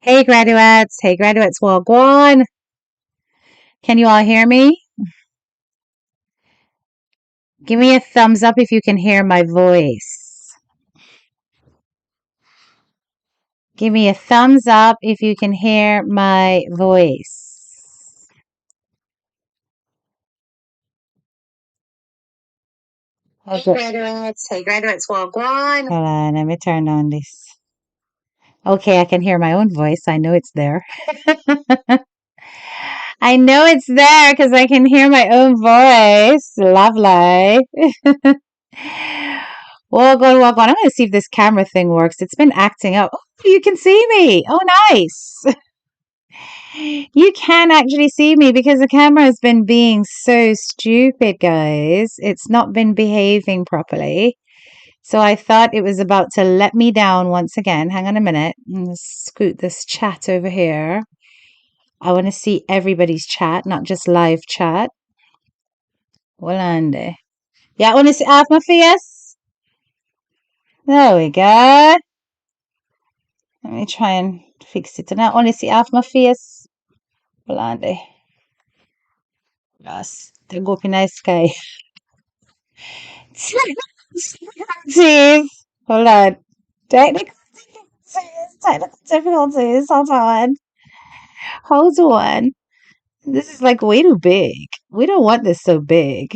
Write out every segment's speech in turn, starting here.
Hey graduates, well, go on. Can you all hear me? Give me a thumbs up if you can hear my voice. Give me a thumbs up if you can hear my voice. Hey graduates, well, go on. Hold on, let me turn on this. Okay, I can hear my own voice. I know it's there. I know it's there because I can hear my own voice. Lovely. Walk on. I'm going to see if this camera thing works. It's been acting up. Oh, you can see me. Oh, nice. You can actually see me because the camera has been being so stupid, guys. It's not been behaving properly. So I thought it was about to let me down once again. Hang on a minute. Scoot this chat over here. I want to see everybody's chat, not just live chat. Hold on there. Yeah, I want to see half my face. There we go. Let me try and fix it. And I only see half my face. Hold on there. Yes, they go up in the sky. Jeez. Hold on. Technical difficulties. Hold on. Hold on. This is like way too big. We don't want this so big.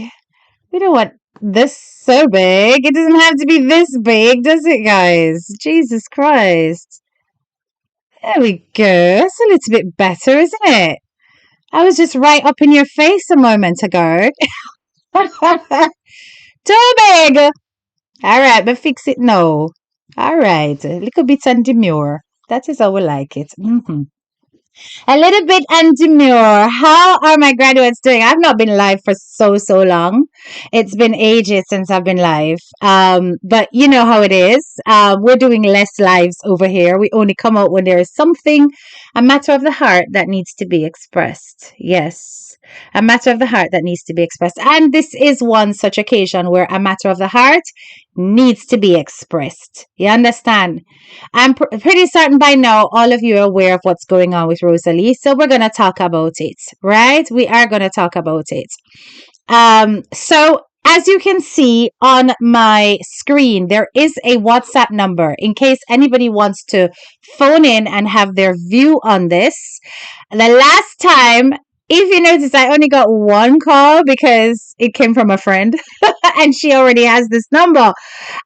We don't want this so big. It doesn't have to be this big, does it, guys? Jesus Christ. There we go. That's a little bit better, isn't it? I was just right up in your face a moment ago. Too big. All right, but fix it now. All right. A little bit and demure. That is how we like it. A little bit and demure. How are my graduates doing? I've not been live for so long. It's been ages since I've been live. But you know how it is. We're doing less lives over here. We only come out when there is something, a matter of the heart that needs to be expressed. Yes, a matter of the heart that needs to be expressed. And this is one such occasion where a matter of the heart needs to be expressed. You understand? I'm pretty certain by now all of you are aware of what's going on with Rosalie. So we're going to talk about it, right? We are going to talk about it. So as you can see on my screen, there is a WhatsApp number in case anybody wants to phone in and have their view on this. The last time, if you notice, I only got one call because it came from a friend and she already has this number.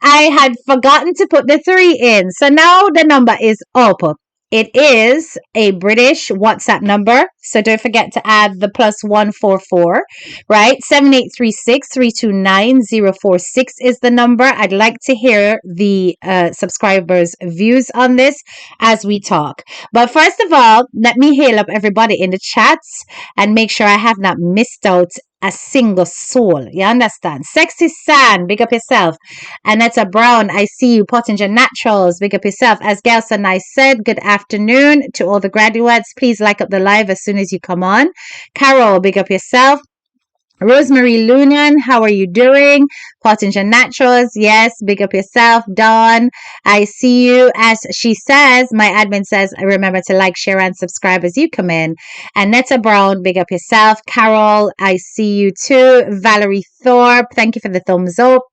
I had forgotten to put the 3 in. So now the number is up. It is a British WhatsApp number. So don't forget to add the +144, right? 7836-329-046 is the number. I'd like to hear the subscribers' views on this as we talk. But first of all, let me hail up everybody in the chats and make sure I have not missed out a single soul. You understand? Sexy San, big up yourself. Annetta Brown, I see you. Pottinger Naturals, big up yourself. As Gelson I said, good afternoon to all the graduates. Please like up the live as soon as you come on. Carol, big up yourself. Rosemary Lunan, how are you doing? Pottinger Naturals, yes, big up yourself. Dawn, I see you. As she says, my admin says, remember to like, share, and subscribe as you come in. Annetta Brown, big up yourself. Carol, I see you too. Valerie Thorpe, thank you for the thumbs up.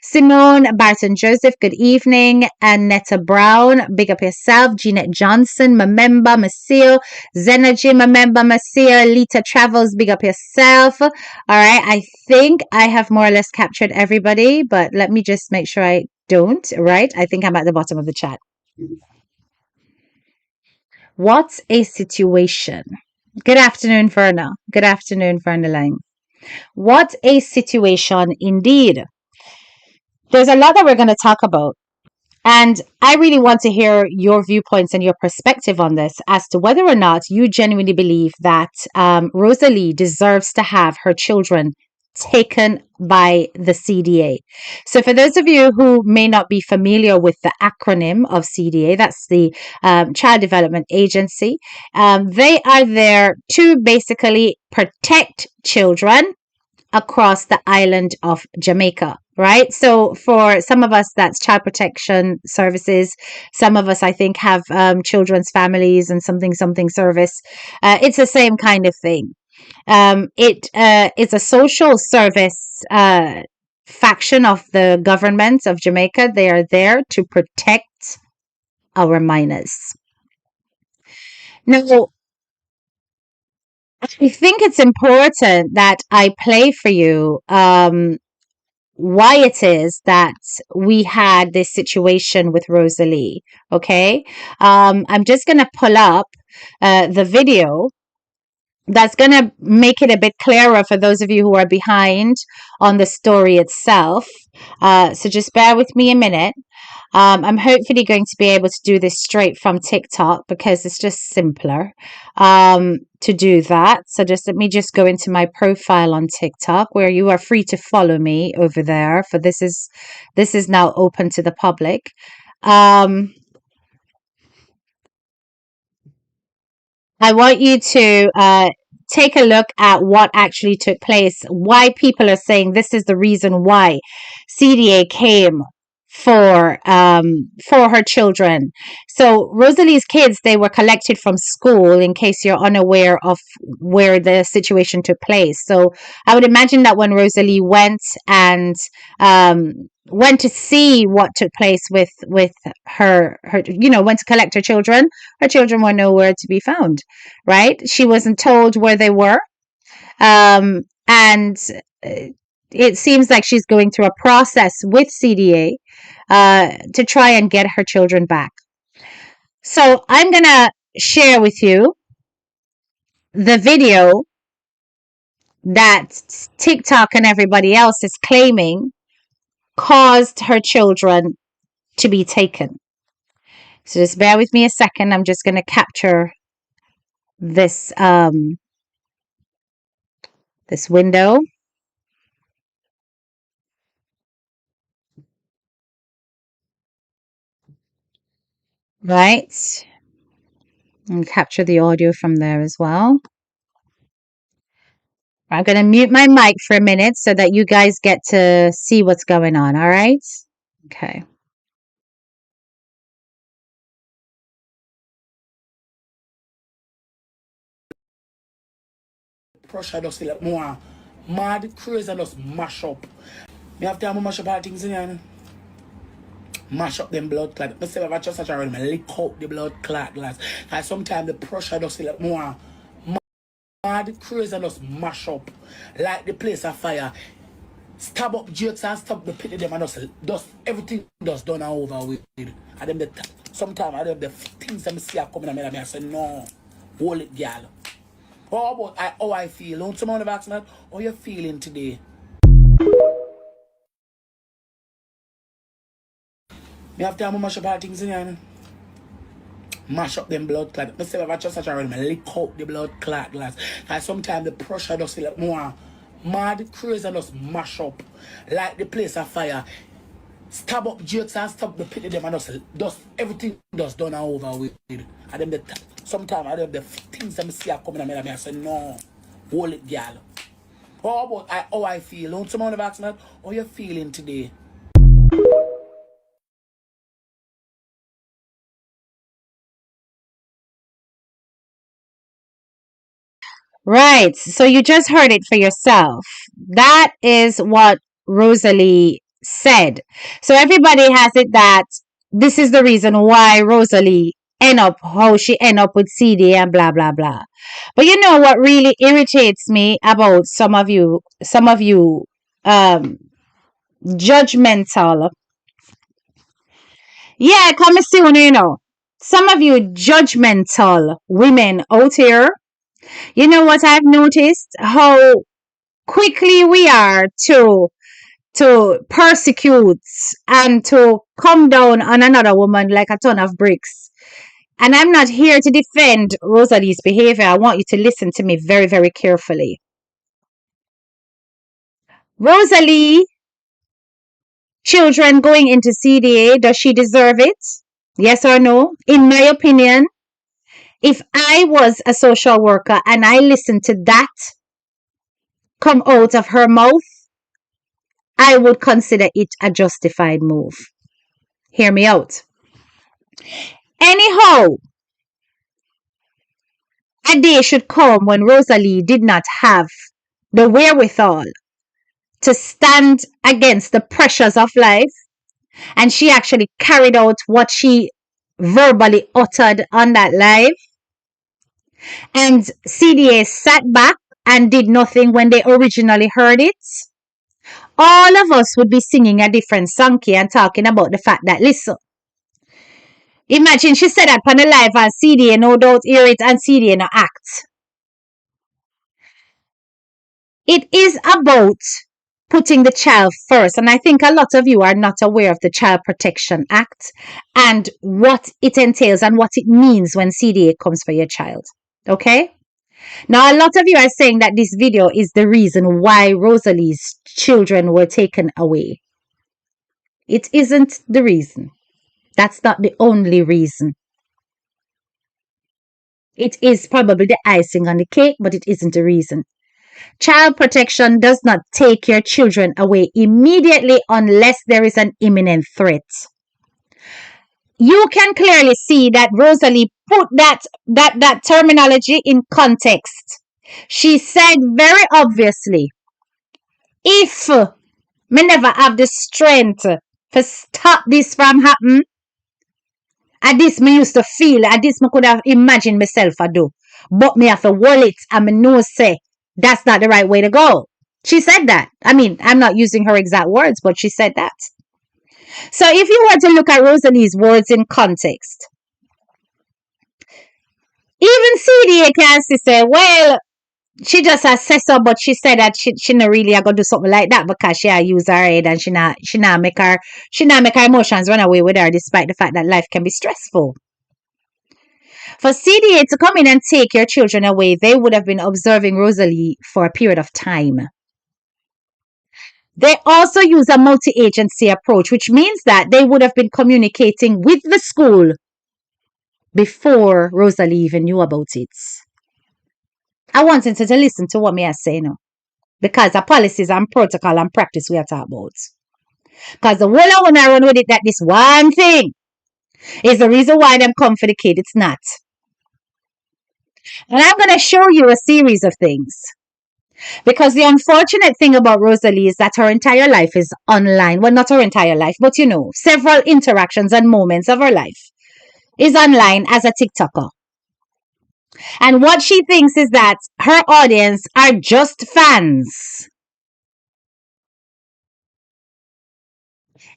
Simone Barton Joseph, good evening. Annetta Brown, big up yourself. Jeanette Johnson, Mamemba Masil. Zenergy, Mamemba Masil. Lita Travels, big up yourself. All right, I think I have more or less captured everybody, but let me just make sure I don't, right? I think I'm at the bottom of the chat. What's a situation? Good afternoon, Verna. Good afternoon, Verna Lang. What a situation indeed. There's a lot that we're going to talk about. And I really want to hear your viewpoints and your perspective on this as to whether or not you genuinely believe that Rosalie deserves to have her children taken by the CDA. So for those of you who may not be familiar with the acronym of CDA, that's the Child Development Agency. They are there to basically protect children across the island of Jamaica, right? So for some of us, that's child protection services. Some of us, I think, have children's families and something service. It's the same kind of thing. It is a social service faction of the government of Jamaica. They are there to protect our minors. Now, I think it's important that I play for you why it is that we had this situation with Rosalie. Okay. I'm just going to pull up the video that's going to make it a bit clearer for those of you who are behind on the story itself. So just bear with me a minute. I'm hopefully going to be able to do this straight from TikTok because it's just simpler to do that. So just let me just go into my profile on TikTok where you are free to follow me over there. For this is now open to the public. I want you to take a look at what actually took place, why people are saying this is the reason why CDA came for her children. So Rosalie's kids, they were collected from school, in case you're unaware of where the situation took place. So I would imagine that when Rosalie went and went to see what took place with her went to collect her children were nowhere to be found, right? She wasn't told where they were. And it seems like she's going through a process with CDA to try and get her children back. So I'm going to share with you the video that TikTok and everybody else is claiming caused her children to be taken. So just bear with me a second. I'm just going to capture this this window. Right. And capture the audio from there as well. I'm going to mute my mic for a minute so that you guys get to see what's going on. All right. Okay. Pressure just feel like more mad, crazy, and just mash up. Me have to mash up all things in here. Mash up them blood clot. I say if just such a rhythm, lick out the blood clot glass. And sometimes the pressure just feel like more mad, crazy, and just mash up. Like the place of fire. Stab up jokes and stab the pit of them and just everything just done and over with. And them sometimes I them the things that I see are coming and I say no. Hold it, girl. How I feel? Don't someone have asked me how you feeling today? Me have to mash up all things in here. Mash up them blood clot. I say if I just such a rhythm, lick out the blood clot glass. And sometimes the pressure just feel like more mad, crazy, and just mash up. Like the place of fire. Stab up jokes and stab the pit of them and just everything just done and over with. And them sometimes I them the things that I see are coming and I say no. Hold it, girl. How I feel? Don't someone have asked me how you feeling today? Right. So you just heard it for yourself. That is what Rosalie said. So everybody has it that this is the reason why Rosalie how she end up with CD and blah blah blah. But you know what really irritates me about some of you judgmental. Yeah, come soon, Some of you judgmental women out here. You know what I've noticed? How quickly we are to persecute and to come down on another woman like a ton of bricks. And I'm not here to defend Rosalie's behavior. I want you to listen to me very, very carefully. Rosalie, children going into CDA, does she deserve it? Yes or no? In my opinion, if I was a social worker and I listened to that, come out of her mouth, I would consider it a justified move. Hear me out. Anyhow, a day should come when Rosalie did not have the wherewithal to stand against the pressures of life, and she actually carried out what she verbally uttered on that live, and CDA sat back and did nothing when they originally heard it. All of us would be singing a different song here and talking about the fact that, listen, imagine she said that on the live and CDA no doubt hear it and CDA no act. It is about putting the child first. And I think a lot of you are not aware of the Child Protection Act and what it entails and what it means when CDA comes for your child. Okay? Now, a lot of you are saying that this video is the reason why Rosalie's children were taken away. It isn't the reason. That's not the only reason. It is probably the icing on the cake, but it isn't the reason. Child protection does not take your children away immediately unless there is an imminent threat. You can clearly see that Rosalie put that terminology in context. She said very obviously, if me never have the strength to stop this from happening, and this me used to feel, and this me could have imagined myself I do. But me have to hold it and me know say that's not the right way to go. She said that. I mean, I'm not using her exact words, but she said that. So if you were to look at Rosalie's words in context, even CDA can say, well, she just assessed her, but she said that she not really gonna do something like that because she use her head and she not make her emotions run away with her, despite the fact that life can be stressful. For CDA to come in and take your children away, they would have been observing Rosalie for a period of time. They also use a multi-agency approach, which means that they would have been communicating with the school before Rosalie even knew about it. I want them to listen to what me I say now, because the policies and protocol and practice we are talking about. Because the whole I want to run with it that this one thing is the reason why them come for the kid. It's not. And I'm going to show you a series of things. Because the unfortunate thing about Rosalie is that her entire life is online. Well, not her entire life, but several interactions and moments of her life is online as a TikToker. And what she thinks is that her audience are just fans.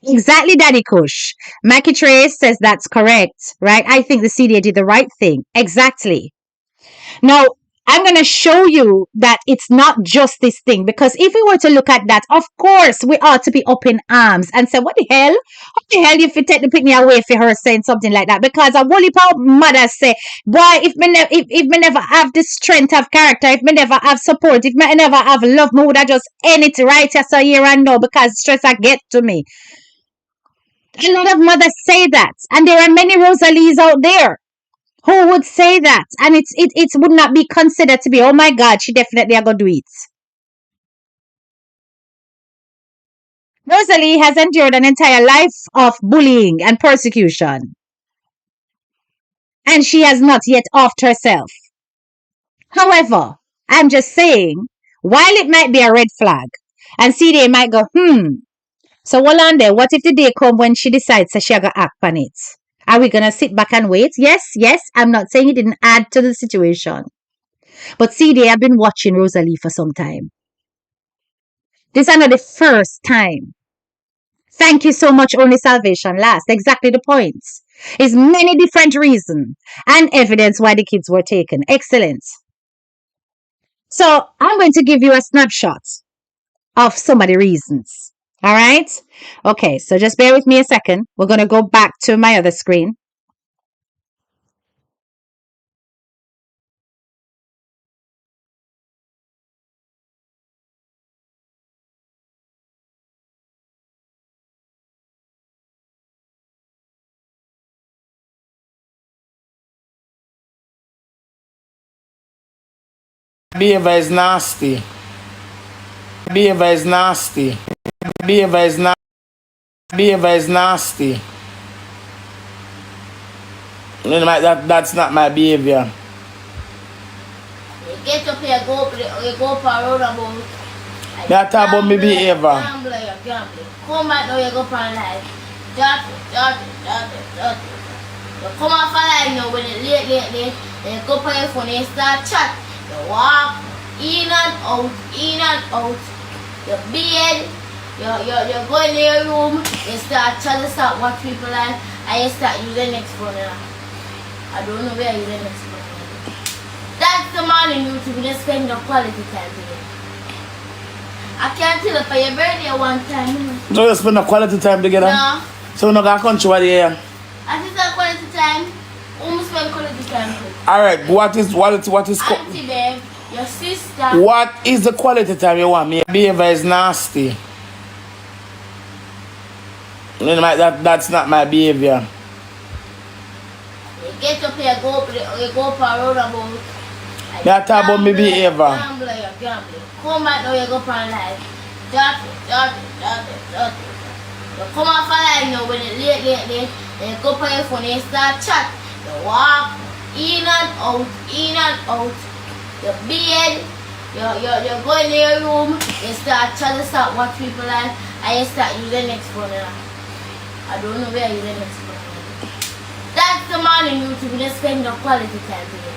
Exactly, Daddy Kush. Mackie Trace says that's correct, right? I think the CDA did the right thing. Exactly. Now, I'm going to show you that it's not just this thing, because if we were to look at that, of course, we ought to be up in arms and say, what the hell? What the hell if you take the picnic away for her saying something like that? Because a whole heap of mothers say, boy, if me never have the strength of character, if me never have support, if me never have love, me would have just end it right here and now because stress I get to me. A lot of mothers say that, and there are many Rosalies out there who would say that, and it would not be considered to be, oh my God, she definitely are gonna do it. Rosalie has endured an entire life of bullying and persecution, and she has not yet offed herself. However, I'm just saying, while it might be a red flag, and CDA might go, so hold on there, what if the day come when she decides that she gonna act on it? Are we gonna sit back and wait? Yes, I'm not saying it didn't add to the situation. But CDA have been watching Rosalie for some time. This is not the first time. Thank you so much, only salvation last. Exactly the point. Is many different reasons and evidence why the kids were taken. Excellent. So I'm going to give you a snapshot of some of the reasons. All right? Okay, so just bear with me a second. We're going to go back to my other screen. Behavior is nasty. Behavior is nasty. Behavior is nasty. Behavior is nasty. That's not my behavior. You get up here, you go for a roundabout. You talk about me behavior. Gambling. Come back now, you go for life. Dirty. You come off a line now when it's late. Then you go for your phone and you start chat. You walk in and out. You bed. You go in your room. You start chatting, start watch people live, and you start using the next phone. I don't know where you the next phone. That's the morning routine. We just spend the quality time together. I can't tell you for your birthday one time. So you spend the quality time together? No. So we not got country what you hear? I think that quality time. Almost spend quality time with. Alright, what is Auntie babe, your sister. what is the quality time you want? Me behavior is nasty. That's not my behavior. You get up here, you go for a roundabout. You talk about me behavior. Gambling. Come back now, you go for life. Dirty. You come off a line now when it's late. Then you go for your phone and you start chat. You walk in and out. You bed. You go in your room. You start chatting, start watch people live, and you start using the next phone. I don't know where you the next phone. That's the morning routine. We just spend the quality time together.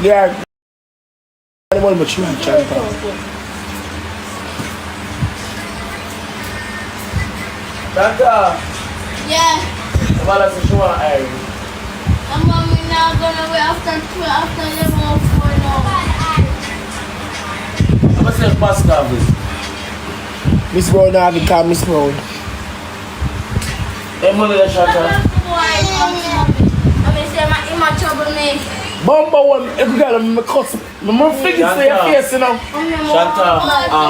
Yeah. What much you want, Chantal? Chantal. Yeah. What else you want, Irie? And mommy now gonna wait after 12, after 11 or 4 now. I'm going to say Pascal, Miss Brown, now have call Miss Brown. Hey, money, Chantal. Mommy say I'm in trouble, me. Bumba one, every girl, I'm cuss. I'm figure say your face, you know. Chantal,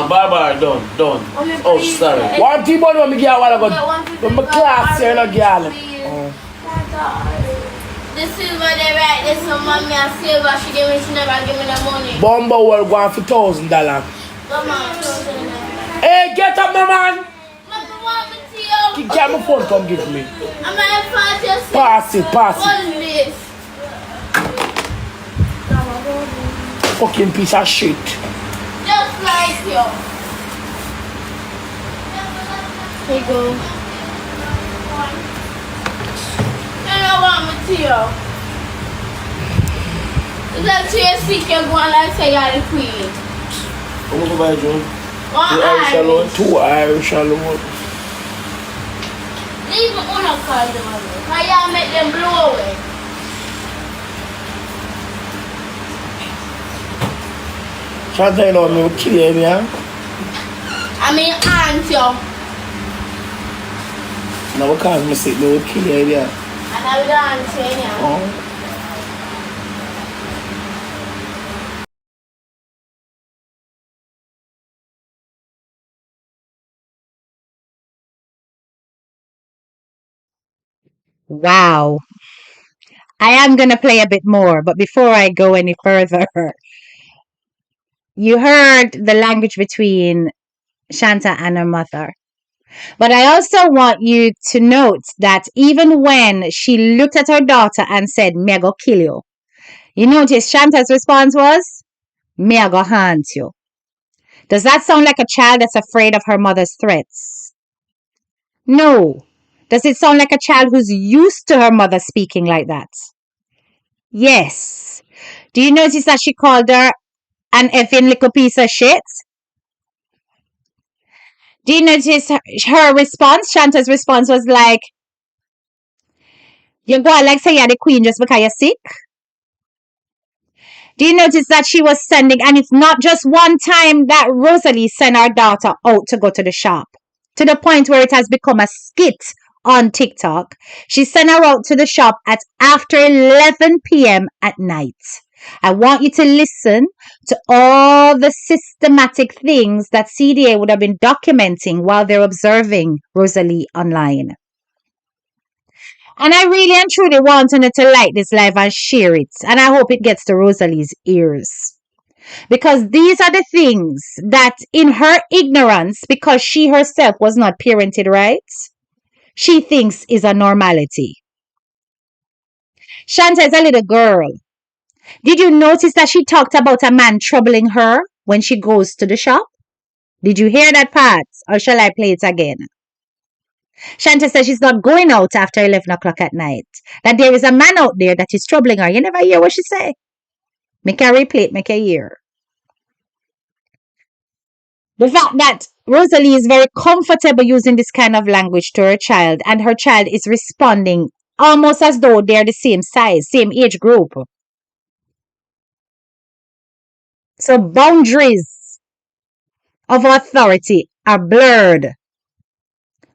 Barbara, done. Oh, sorry. One thing about me girl a while ago. When my class here, no girl. The silver they write this on mommy and silver she never give me the money. Bumba will go on for $1,000. Come on, Hey, get up, my man. Mommy want me to you. Get my phone, come give me. I'm gonna Pass it. Hold this. Fucking piece of shit. Just like you. Here you go. You don't want me to you. It's like you're sick, you're going like say you're the queen. Come on, buy John. One Irish alone. 2 Irish alone. Leave me on a card, how y'all make them blow away? Chantal, you know me will kill you, man. I mean, aunt you. Now, because me sick, me will kill you, yeah. And I will aunt you, yeah. Oh. Wow. I am going to play a bit more, but before I go any further, you heard the language between Shanta and her mother. But I also want you to note that even when she looked at her daughter and said, "Me I go kill you," you notice Shanta's response was, "Me I go haunt you." Does that sound like a child that's afraid of her mother's threats? No. Does it sound like a child who's used to her mother speaking like that? Yes. Do you notice that she called her an effing little piece of shit? Do you notice her response? Shanta's response was like, "You go like say you're the queen just because you're sick?" Do you notice that she was sending, and it's not just one time that Rosalie sent her daughter out to go to the shop, to the point where it has become a skit on TikTok. She sent her out to the shop at after 11 p.m. at night. I want you to listen to all the systematic things that CDA would have been documenting while they're observing Rosalie online. And I really and truly want her to like this live and share it. And I hope it gets to Rosalie's ears. Because these are the things that, in her ignorance, because she herself was not parented right, she thinks is a normality. Shanta is a little girl. Did you notice that she talked about a man troubling her when she goes to the shop? Did you hear that part? Or shall I play it again? Shanta says she's not going out after 11 o'clock at night. That there is a man out there that is troubling her. You never hear what she say? Make her replay it, make her hear. The fact that Rosalie is very comfortable using this kind of language to her child, and her child is responding almost as though they're the same size, same age group. So boundaries of authority are blurred,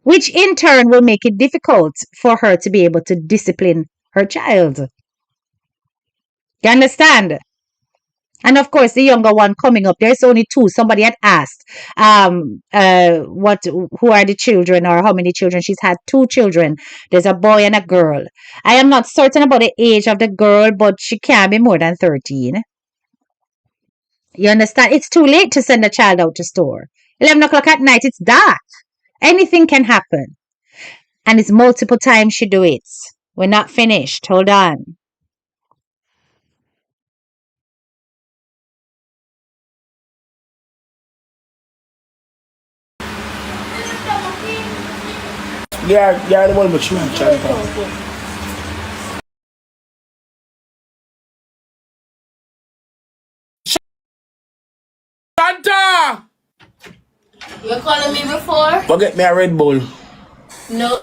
which in turn will make it difficult for her to be able to discipline her child. You understand? And of course, the younger one coming up, there's only two. Somebody had asked, who are the children or how many children. She's had two children. There's a boy and a girl. I am not certain about the age of the girl, but she can't be more than 13. You understand? It's too late to send a child out to store. 11 o'clock at night, it's dark. Anything can happen. And it's multiple times she do it. We're not finished. Hold on. Yeah, the one with you and Shanta. Shanta! You calling me before? Go get me a Red Bull. No.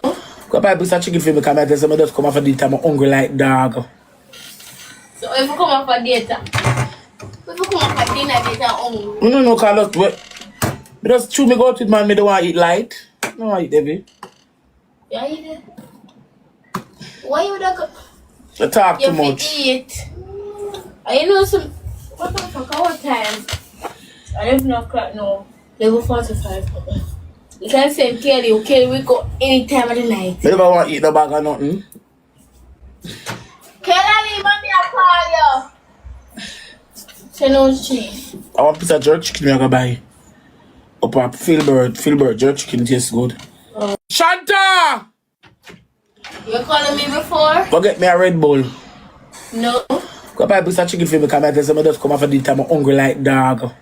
Go buy a piece of chicken for me, because I tell some just come off a date, I'm hungry like dog. So if you come up for data, if you come up for dinner, data hungry. No, Carlos, wait. Me just chew me go out with man, me don't want to eat light. No, I eat heavy. Yeah, you did. Why you would go? You talk too You fit much. eat. You know some. What the fuck? What time? 11 o'clock now. Level 45. You can send Kelly. Okay, we go any time of the night. Me never want to eat no bag or nothing. Kelly, mommy, I call you. Say no change. I want a piece of jerk chicken I go buy. Up a Philbert jerk chicken tastes good. Shanta! You calling me before? Go get me a Red Bull. No. Go buy a piece of chicken for me, because I tell some just come off a date, I'm hungry like dog.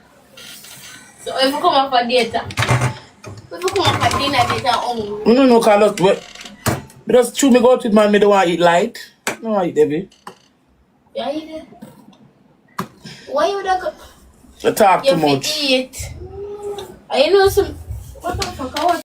So if you come up for data, if you come up for dinner, data hungry. No, Carlos, wait. Me just chew me go out with man, me don't want to eat light. No, I eat heavy. Yeah, you did. Why you would go? You talk You too fit much. eat. You know some. What the fuck? What?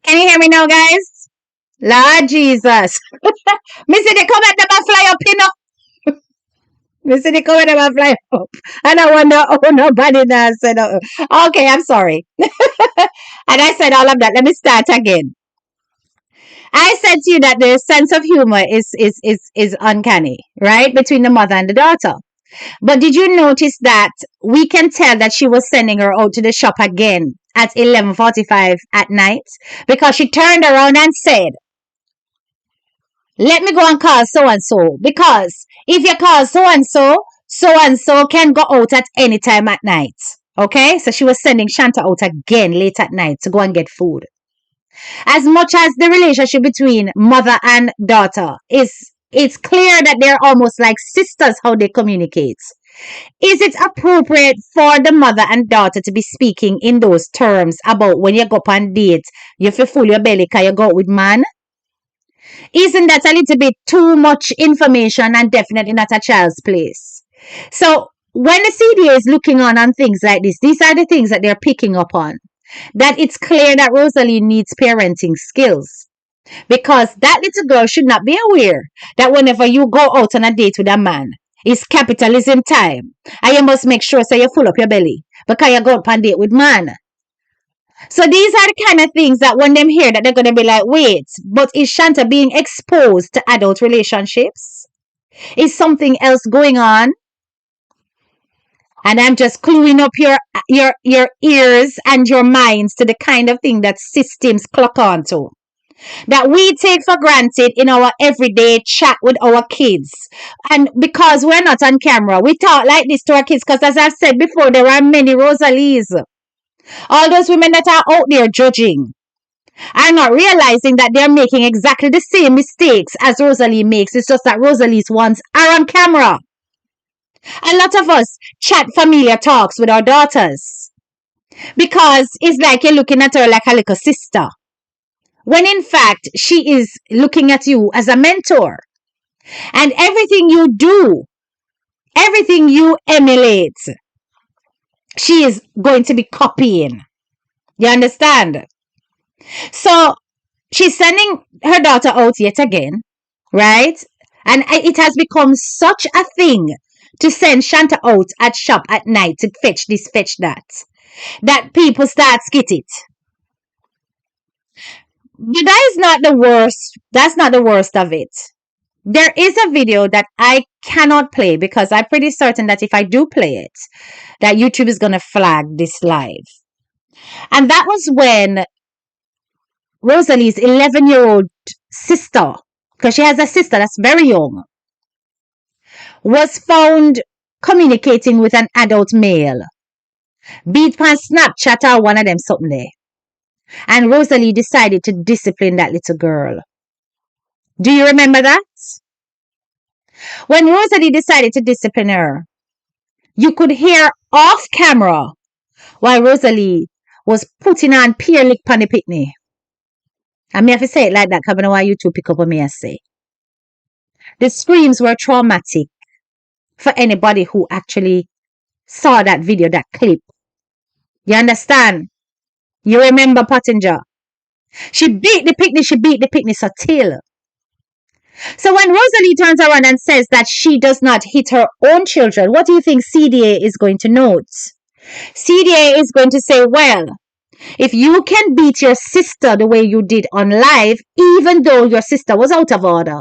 Can you hear me now, guys? Lord Jesus. Me see the comment them a fly up, you know. Me see the comment them a fly up. And I wonder, oh, nobody now said, okay, I'm sorry. And I said all of that. Let me start again. I said to you that the sense of humor is uncanny, right? Between the mother and the daughter. But did you notice that we can tell that she was sending her out to the shop again at 11:45 at night? Because she turned around and said, let me go and call so and so. Because if you call so and so can go out at any time at night. Okay? So she was sending Shanta out again late at night to go and get food. As much as the relationship between mother and daughter it's clear that they're almost like sisters how they communicate. Is it appropriate for the mother and daughter to be speaking in those terms about when you go up on date, you feel full your belly because you go out with man? Isn't that a little bit too much information and definitely not a child's place? So when the CDA is looking on things like this, these are the things that they're picking up on. That it's clear that Rosalie needs parenting skills. Because that little girl should not be aware that whenever you go out on a date with a man, it's capitalism time. And you must make sure so you full up your belly because you go out on a date with man. So these are the kind of things that when them hear that they're going to be like, wait, but is Shanta being exposed to adult relationships? Is something else going on? And I'm just cluing up your ears and your minds to the kind of thing that systems clock onto. That we take for granted in our everyday chat with our kids. And because we're not on camera, we talk like this to our kids because as I've said before, there are many Rosalees. All those women that are out there judging are not realizing that they're making exactly the same mistakes as Rosalie makes. It's just that Rosalie's ones are on camera. A lot of us chat familiar talks with our daughters because it's like you're looking at her like a little sister. When in fact, she is looking at you as a mentor. And everything you do, everything you emulate, she is going to be copying. You understand? So she's sending her daughter out yet again, right? And it has become such a thing to send Shanta out at shop at night to fetch this, fetch that, that people start skit it. But that is not the worst. That's not the worst of it. There is a video that I cannot play because I'm pretty certain that if I do play it, that YouTube is going to flag this live. And that was when Rosalie's 11-year-old sister, because she has a sister that's very young, was found communicating with an adult male. Beat on Snapchat or one of them something there. And Rosalie decided to discipline that little girl. Do you remember that? When Rosalie decided to discipline her, you could hear off camera while Rosalie was putting on peer lick on the pitney. I may have to say it like that because I know why you two pick up on me and say. The screams were traumatic for anybody who actually saw that video, that clip. You understand? You remember Pottinger? She beat the picnic so till. So when Rosalie turns around and says that she does not hit her own children, what do you think CDA is going to note? CDA is going to say, well, if you can beat your sister the way you did on live, even though your sister was out of order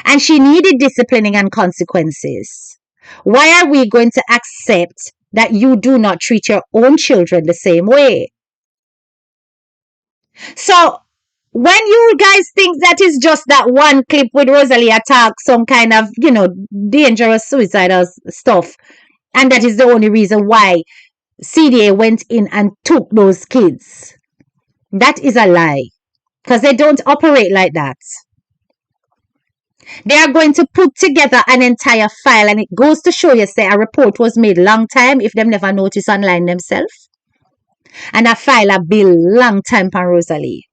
and she needed disciplining and consequences, why are we going to accept that you do not treat your own children the same way? So when you guys think that is just that one clip with Rosalie attack some kind of, dangerous suicidal stuff, and that is the only reason why CDA went in and took those kids, that is a lie. Because they don't operate like that. They are going to put together an entire file, and it goes to show you, say, a report was made long time if them never notice online themselves. And a file a bill long time for Rosalie.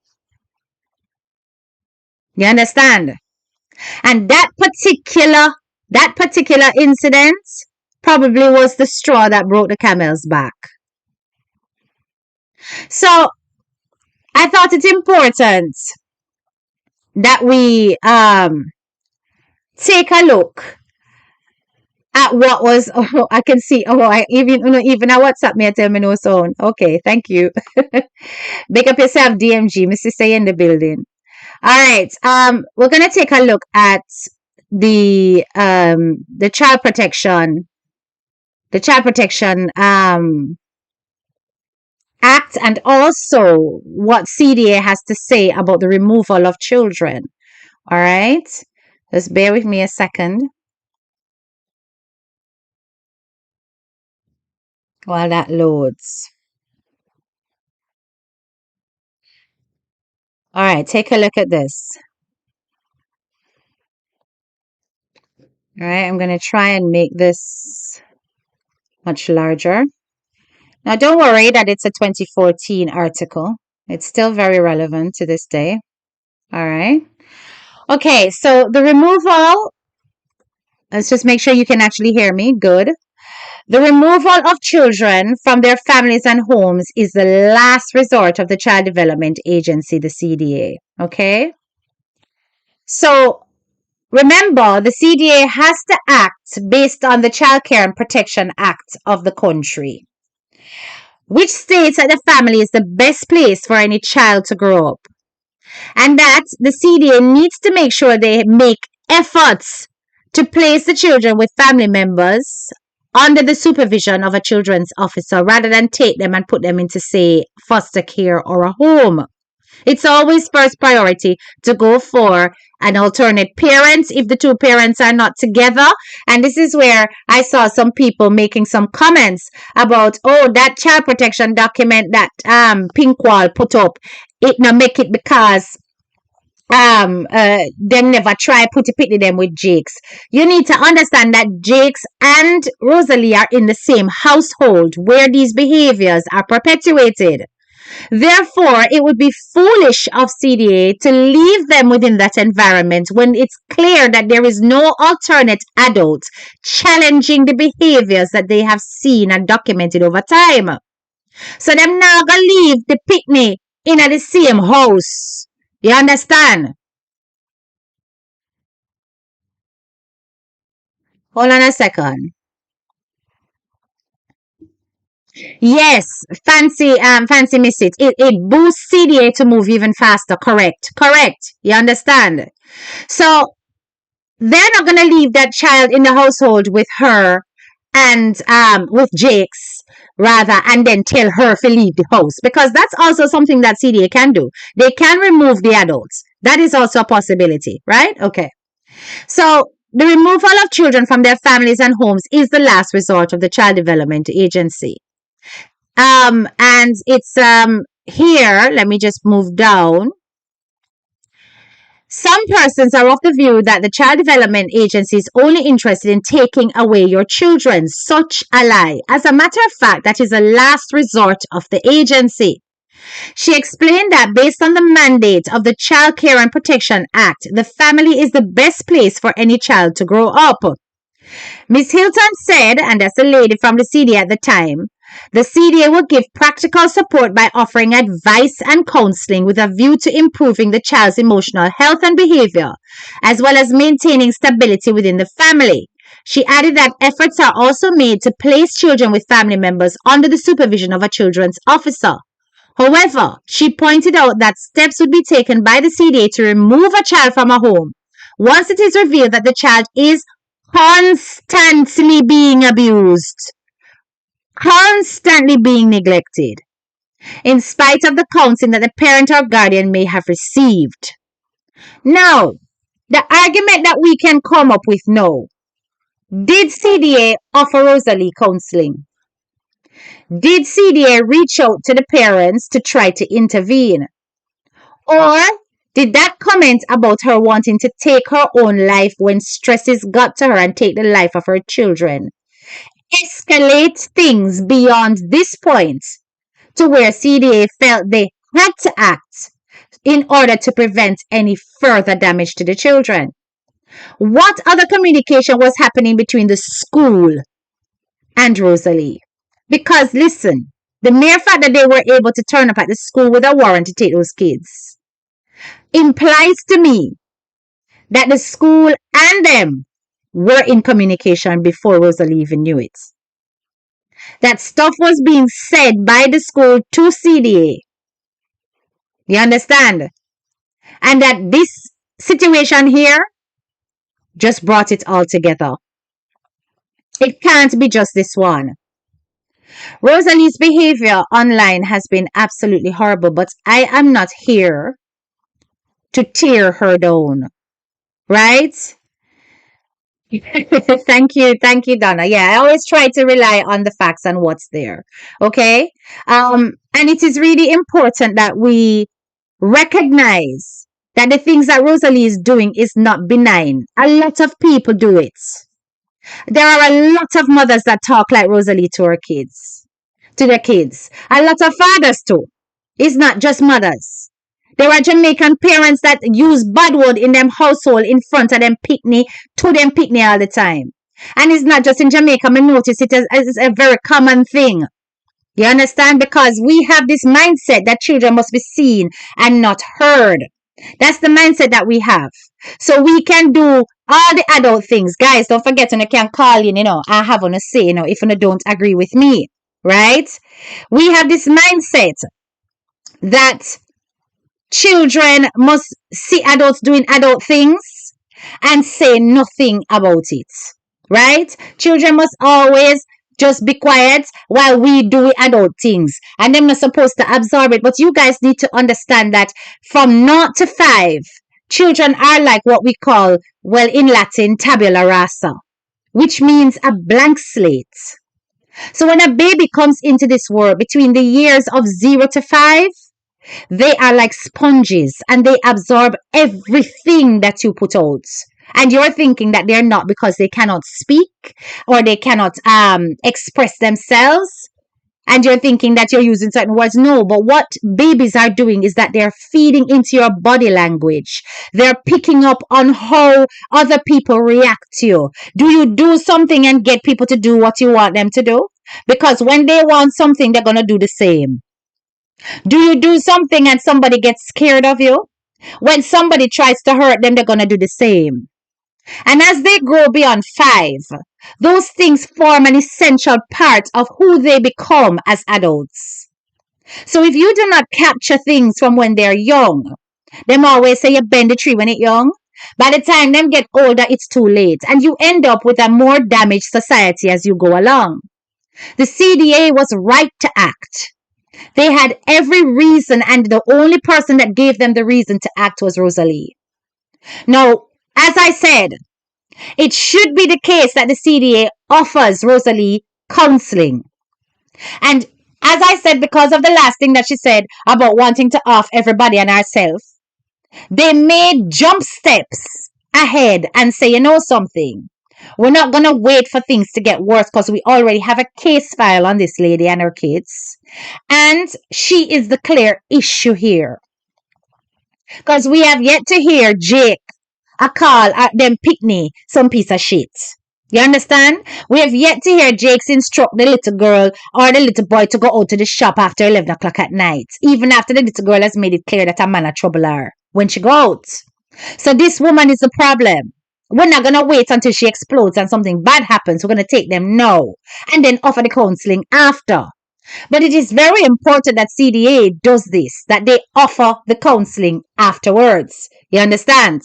You understand? And that particular incident probably was the straw that broke the camel's back. So I thought it's important that we take a look at what was. Oh, I can see. Oh, I even a WhatsApp me I tell me no sound. Okay, thank you. Big up yourself, DMG. Mr. Say in the building. All right. We're gonna take a look at the child protection act, and also what CDA has to say about the removal of children. All right. Just bear with me a second while that loads. All right, take a look at this. All right, I'm going to try and make this much larger. Now, don't worry that it's a 2014 article. It's still very relevant to this day. All right. Okay, so the removal, let's just make sure you can actually hear me. Good. The removal of children from their families and homes is the last resort of the Child Development Agency, the CDA. Okay? So remember, the CDA has to act based on the Child Care and Protection Act of the country, which states that the family is the best place for any child to grow up. And that the CDA needs to make sure they make efforts to place the children with family members under the supervision of a children's officer rather than take them and put them into, say, foster care or a home. It's always first priority to go for an alternate parent if the two parents are not together. And this is where I saw some people making some comments about, oh, that child protection document that Pinkwall put up, it not make it because them never try pity them with Jakes. You need to understand that Jakes and Rosalie are in the same household where these behaviors are perpetuated. Therefore, it would be foolish of CDA to leave them within that environment when it's clear that there is no alternate adult challenging the behaviors that they have seen and documented over time. So them now gonna leave the picnic in the same house. You understand? Hold on a second. Yes, fancy miss it. It boosts CDA to move even faster. Correct. You understand? So they're not gonna leave that child in the household with her and with Jake's rather, and then tell her to leave the house, because that's also something that CDA can do. They can remove the adults. That is also a possibility, right? Okay. So the removal of children from their families and homes is the last resort of the Child Development Agency. And it's here, let me just move down. Some persons are of the view that the Child Development Agency is only interested in taking away your children. Such a lie. As a matter of fact, that is a last resort of the agency. She explained that based on the mandate of the Child Care and Protection Act, the family is the best place for any child to grow up. Ms. Hilton said, and that's a lady from the CDA at the time, the CDA will give practical support by offering advice and counseling with a view to improving the child's emotional health and behavior, as well as maintaining stability within the family. She added that efforts are also made to place children with family members under the supervision of a children's officer. However, she pointed out that steps would be taken by the CDA to remove a child from a home once it is revealed that the child is constantly being abused, constantly being neglected, in spite of the counseling that the parent or guardian may have received. Now, the argument that we can come up with now, did CDA offer Rosalie counseling? Did CDA reach out to the parents to try to intervene? Or did that comment about her wanting to take her own life when stresses got to her and take the life of her children escalate things beyond this point to where CDA felt they had to act in order to prevent any further damage to the children? What other communication was happening between the school and Rosalie? Because listen, the mere fact that they were able to turn up at the school with a warrant to take those kids, implies to me that the school and them were in communication before Rosalie even knew it. That stuff was being said by the school to CDA. You understand? And that this situation here just brought it all together. It can't be just this one. Rosalie's behavior online has been absolutely horrible, but I am not here to tear her down, right? Thank you, Donna. Yeah, I always try to rely on the facts and what's there. Okay. And it is really important that we recognize that the things that Rosalie is doing is not benign. A lot of people do it. There are a lot of mothers that talk like Rosalie to her kids, to their kids. A lot of fathers too. It's not just mothers. There are Jamaican parents that use bad word in them household in front of them picnic, to them picnic all the time. And it's not just in Jamaica. I notice it as a very common thing. You understand? Because we have this mindset that children must be seen and not heard. That's the mindset that we have. So we can do all the adult things. Guys, don't forget, you can call in, I have on a say, if you don't agree with me, right? We have this mindset that children must see adults doing adult things and say nothing about it, right? Children must always just be quiet while we do adult things, and they're not supposed to absorb it. But you guys need to understand that from 0 to 5, children are like what we call, well, in Latin, tabula rasa, which means a blank slate. So when a baby comes into this world between the years of 0 to 5, they are like sponges and they absorb everything that you put out. And you're thinking that they're not because they cannot speak or they cannot express themselves. And you're thinking that you're using certain words. No, but what babies are doing is that they're feeding into your body language. They're picking up on how other people react to you. Do you do something and get people to do what you want them to do? Because when they want something, they're going to do the same. Do you do something and somebody gets scared of you? When somebody tries to hurt them, they're going to do the same. And as they grow beyond 5, those things form an essential part of who they become as adults. So if you do not capture things from when they're young, them always say you bend the tree when it's young. By the time them get older, it's too late. And you end up with a more damaged society as you go along. The CDA was right to act. They had every reason, and the only person that gave them the reason to act was Rosalie. Now, as I said, it should be the case that the CDA offers Rosalie counseling. And as I said, because of the last thing that she said about wanting to off everybody and herself, they made jump steps ahead and say, you know something? We're not going to wait for things to get worse because we already have a case file on this lady and her kids. And she is the clear issue here. Because we have yet to hear Jake call at them picnic some piece of shit. You understand? We have yet to hear Jake's instruct the little girl or the little boy to go out to the shop after 11 o'clock at night. Even after the little girl has made it clear that a man a trouble her when she go out. So this woman is the problem. We're not going to wait until she explodes and something bad happens. We're going to take them now and then offer the counseling after. But it is very important that CDA does this, that they offer the counseling afterwards. You understand?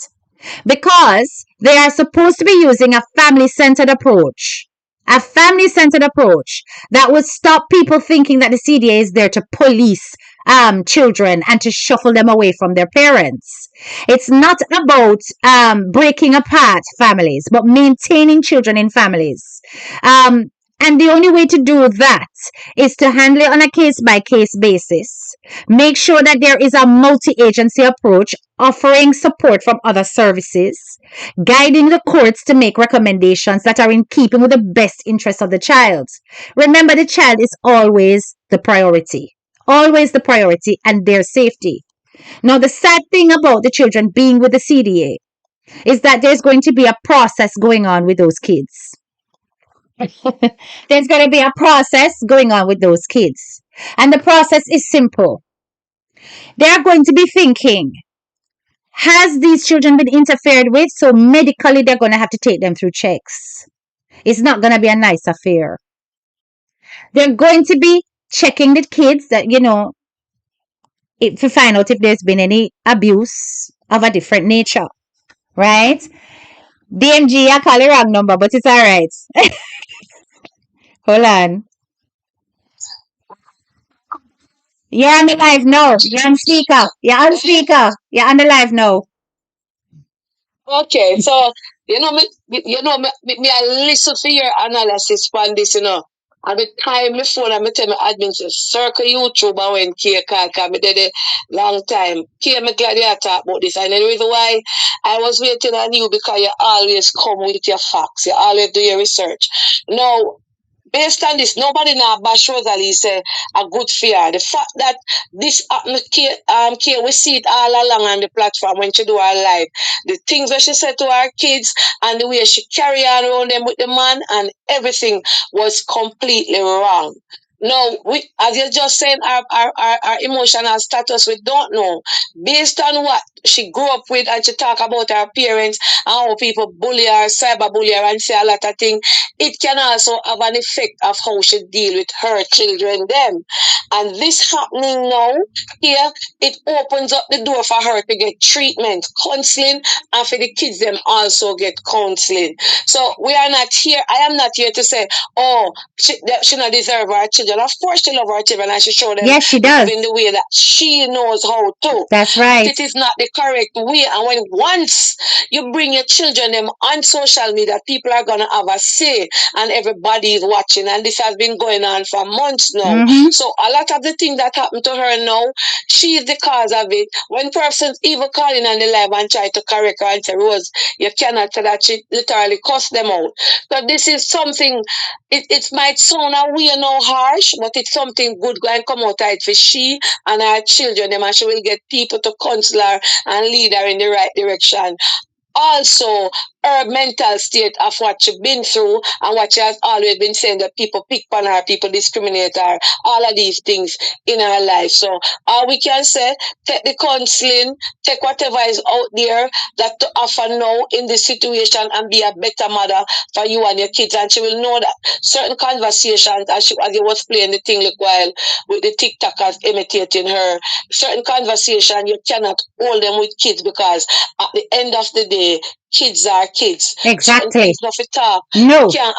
Because they are supposed to be using a family-centered approach. A family-centered approach that would stop people thinking that the CDA is there to police children and to shuffle them away from their parents. It's not about breaking apart families, but maintaining children in families. And the only way to do that is to handle it on a case-by-case basis. Make sure that there is a multi-agency approach offering support from other services, guiding the courts to make recommendations that are in keeping with the best interest of the child. Remember, the child is always the priority. Always the priority, and their safety. Now, the sad thing about the children being with the CDA is that there's going to be a process going on with those kids. There's going to be a process going on with those kids. And the process is simple. They are going to be thinking, Has these children been interfered with? So medically, they're going to have to take them through checks. It's not going to be a nice affair. They're going to be checking the kids that, to find out if there's been any abuse of a different nature, right? DMG, I call the wrong number, but it's all right. Hold on. You're on the live now. You're on speaker. You're on speaker. You're on the live now. Okay, so me I listen to your analysis on this, At the time my phone and me tell my admin to circle YouTube and when Kia call, cause me did it long time. Kia, me glad you talk about this. And the reason why I was waiting on you because you always come with your facts. You always do your research. Now, based on this, nobody now bash Rosalie say a good fear. The fact that this we see it all along on the platform when she do her live. The things that she said to her kids and the way she carry on around them with the man and everything was completely wrong. No, as you're just saying, our emotional status, we don't know. Based on what she grew up with and she talk about her parents and how people bully her, cyberbully her and say a lot of things, it can also have an effect of how she deal with her children them. And this happening now, here, it opens up the door for her to get treatment, counseling, and for the kids them also get counseling. So we are not here, I am not here to say, oh, she not deserve her children. Of course she love her children and she show them Yes, she does. in the way that she knows how to. That's right. But it is not the correct way. And when once you bring your children them on social media, people are gonna have a say and everybody is watching. And this has been going on for months now. So a lot of the things that happened to her now, she is the cause of it. When persons even calling on the live and try to correct her and say, Rose, you cannot tell that, she literally cuss them out. So this is something, it might sound a way now harsh, but it's something good going to come out of it for she and her children, and she will get people to counsel her and lead her in the right direction. Also, her mental state of what she's been through and what she has always been saying that people pick on her, people discriminate her, all of these things in her life. So all we can say, take the counseling, take whatever is out there that to offer now in this situation and be a better mother for you and your kids. And she will know that certain conversations, as you was playing the thing like while with the TikTokers imitating her, certain conversation you cannot hold them with kids because at the end of the day, kids are kids. Exactly. Not talk. No. You can't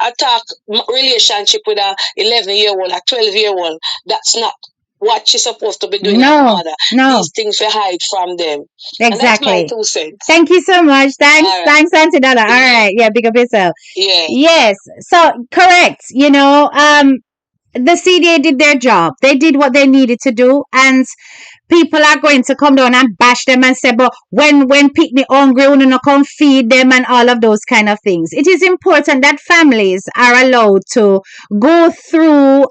attack relationship with a 11-year-old, a 12-year-old. That's not what she's supposed to be doing as a mother. These things we hide from them. Exactly. And that's my 2 cents. Thank you so much. Thanks. All right. Thanks, Auntie Donna. All right. Yeah, big up yourself. Yeah. Yes. So correct. The CDA did their job. They did what they needed to do, and people are going to come down and bash them and say, but when pick me hungry, you know, come feed them and all of those kind of things. It is important that families are allowed to go through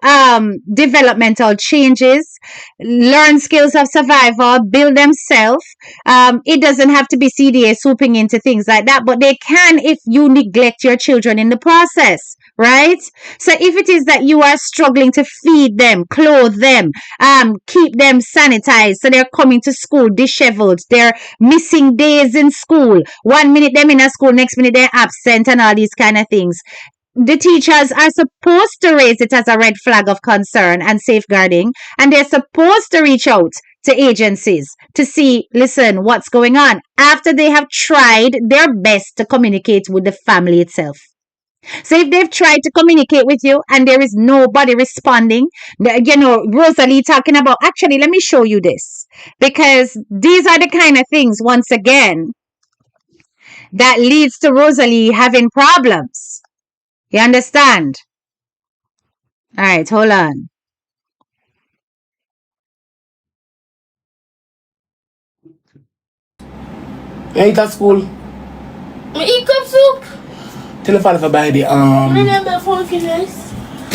developmental changes, learn skills of survival, build themselves. It doesn't have to be CDA swooping into things like that, but they can if you neglect your children in the process. Right? So if it is that you are struggling to feed them, clothe them, keep them sanitized, so they're coming to school disheveled, they're missing days in school, 1 minute they're in a school, next minute they're absent and all these kind of things. The teachers are supposed to raise it as a red flag of concern and safeguarding, and they're supposed to reach out to agencies to see, listen, what's going on, after they have tried their best to communicate with the family itself. So if they've tried to communicate with you and there is nobody responding, Rosalie talking about, actually, let me show you this, because these are the kind of things, once again, that leads to Rosalie having problems. You understand? All right, hold on. You eat at school? Me eat cup soup. Tell your father for buy the Remember phone fitness.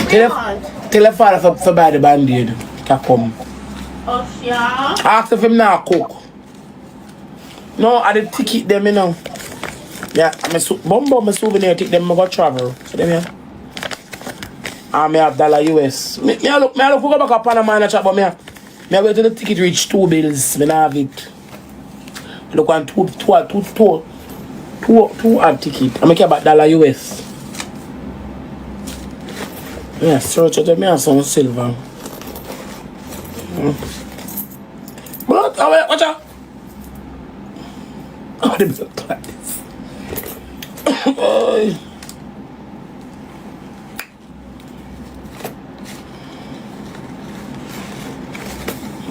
Tell your father for buy the band-aid. To come. Oh yeah. Ask if him now cook. No, I did ticket them, you know. Yeah, my souvenir take them, I go travel. So them here. And me have dollar US. Me look go back up Panama and chat, but me wait till the ticket reach 2 bills. Me not have it. look on two odd ticket. I make about $US. Yeah, search it. Me have some silver. But watch out. Oh, they look like this. Oh.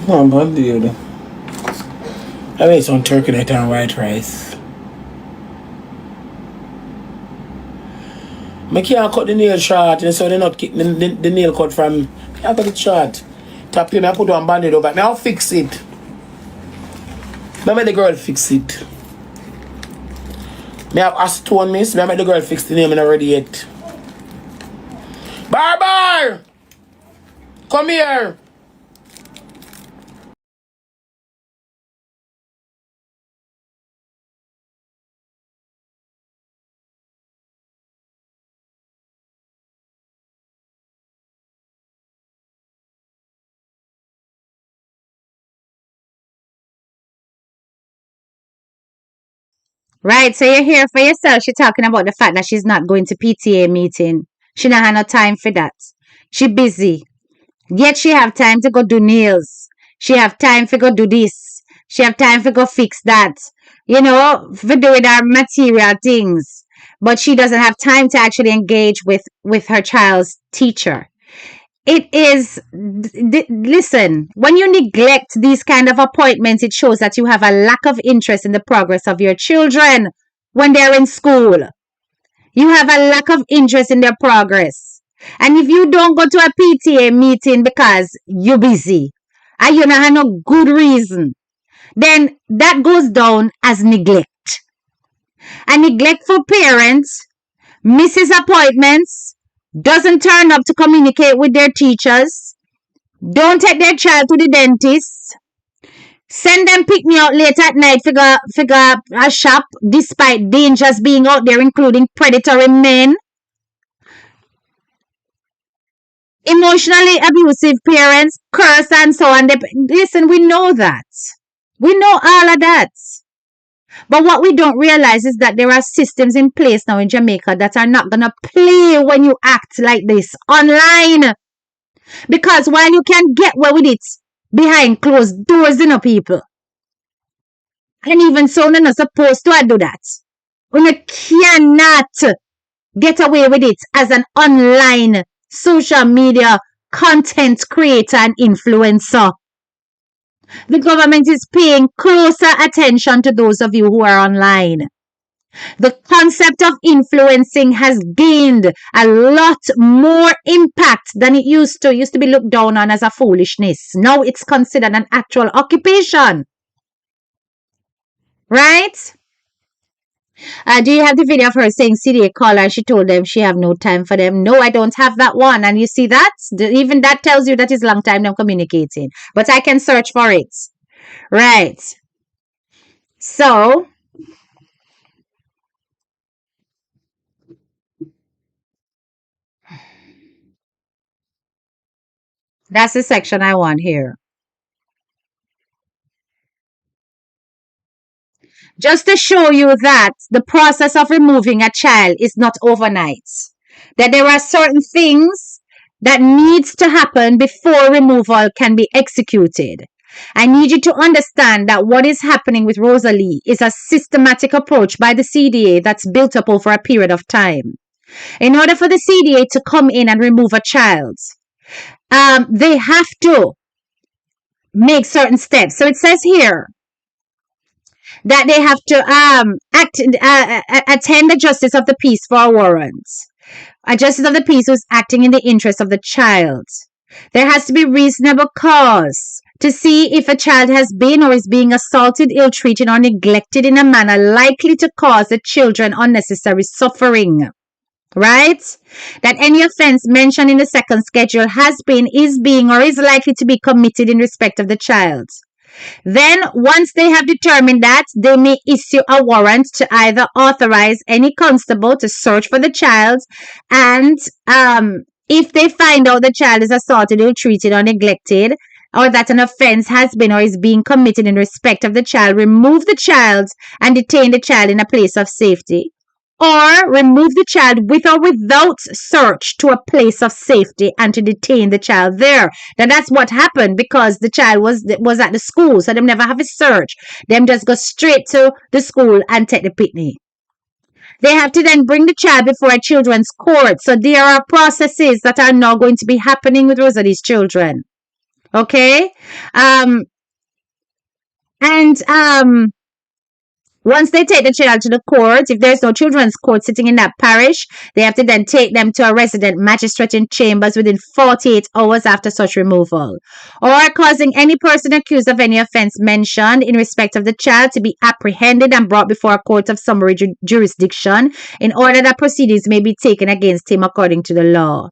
Oh, but dude. I made some turkey net and white rice. I can't cut the nail short, so they not keep the nail cut from. I cut it short. Tap him, I put one bandage over. Now I'll fix it. Now make the girl fix it. I have a stone miss. Now make the girl fix the name and already yet. Barber! Come here! Right, so you're here for yourself. She's talking about the fact that she's not going to PTA meeting. She not have no time for that. She busy. Yet she have time to go do nails. She have time for go do this. She have time for go fix that. You know, for doing her material things. But she doesn't have time to actually engage with her child's teacher. It is, listen, when you neglect these kind of appointments, it shows that you have a lack of interest in the progress of your children when they're in school. You have a lack of interest in their progress. And if you don't go to a PTA meeting because you're busy and you don't have no good reason, then that goes down as neglect. A neglectful parent misses appointments, doesn't turn up to communicate with their teachers, don't take their child to the dentist, send them pick me out late at night, figure a shop despite dangers being out there, including predatory men, emotionally abusive parents, curse and so on. Listen, we know that. We know all of that. But what we don't realize is that there are systems in place now in Jamaica that are not going to play when you act like this online. Because while you can get away with it behind closed doors, you know, people. And even so, you're not supposed to do that. You cannot get away with it as an online social media content creator and influencer. The government is paying closer attention to those of you who are online. The concept of influencing has gained a lot more impact than it used to. It used to be looked down on as a foolishness. Now it's considered an actual occupation. Right? Do you have the video of her saying CDA call and she told them she have no time for them? No, I don't have that one. And you see that? Even that tells you that it's long time them communicating. But I can search for it. Right. So, that's the section I want here. Just to show you that the process of removing a child is not overnight. That there are certain things that needs to happen before removal can be executed. I need you to understand that what is happening with Rosalie is a systematic approach by the CDA that's built up over a period of time. In order for the CDA to come in and remove a child, they have to make certain steps. So it says here that they have to attend the justice of the peace for a warrant. A justice of the peace who's acting in the interest of the child. There has to be reasonable cause to see if a child has been or is being assaulted, ill-treated, or neglected in a manner likely to cause the children unnecessary suffering. Right? That any offense mentioned in the second schedule has been, is being, or is likely to be committed in respect of the child. Then, once they have determined that, they may issue a warrant to either authorize any constable to search for the child, and if they find out the child is assaulted, ill-treated, or neglected, or that an offense has been or is being committed in respect of the child, remove the child and detain the child in a place of safety, or remove the child with or without search to a place of safety and to detain the child there. Now that's what happened because the child was at the school, so them never have a search. Them just go straight to the school and take the picnic. They have to then bring the child before a children's court. So there are processes that are now going to be happening with Rosalie's children. Okay? Once they take the child to the court, if there's no children's court sitting in that parish, they have to then take them to a resident magistrate in chambers within 48 hours after such removal, or causing any person accused of any offense mentioned in respect of the child to be apprehended and brought before a court of summary jurisdiction in order that proceedings may be taken against him according to the law.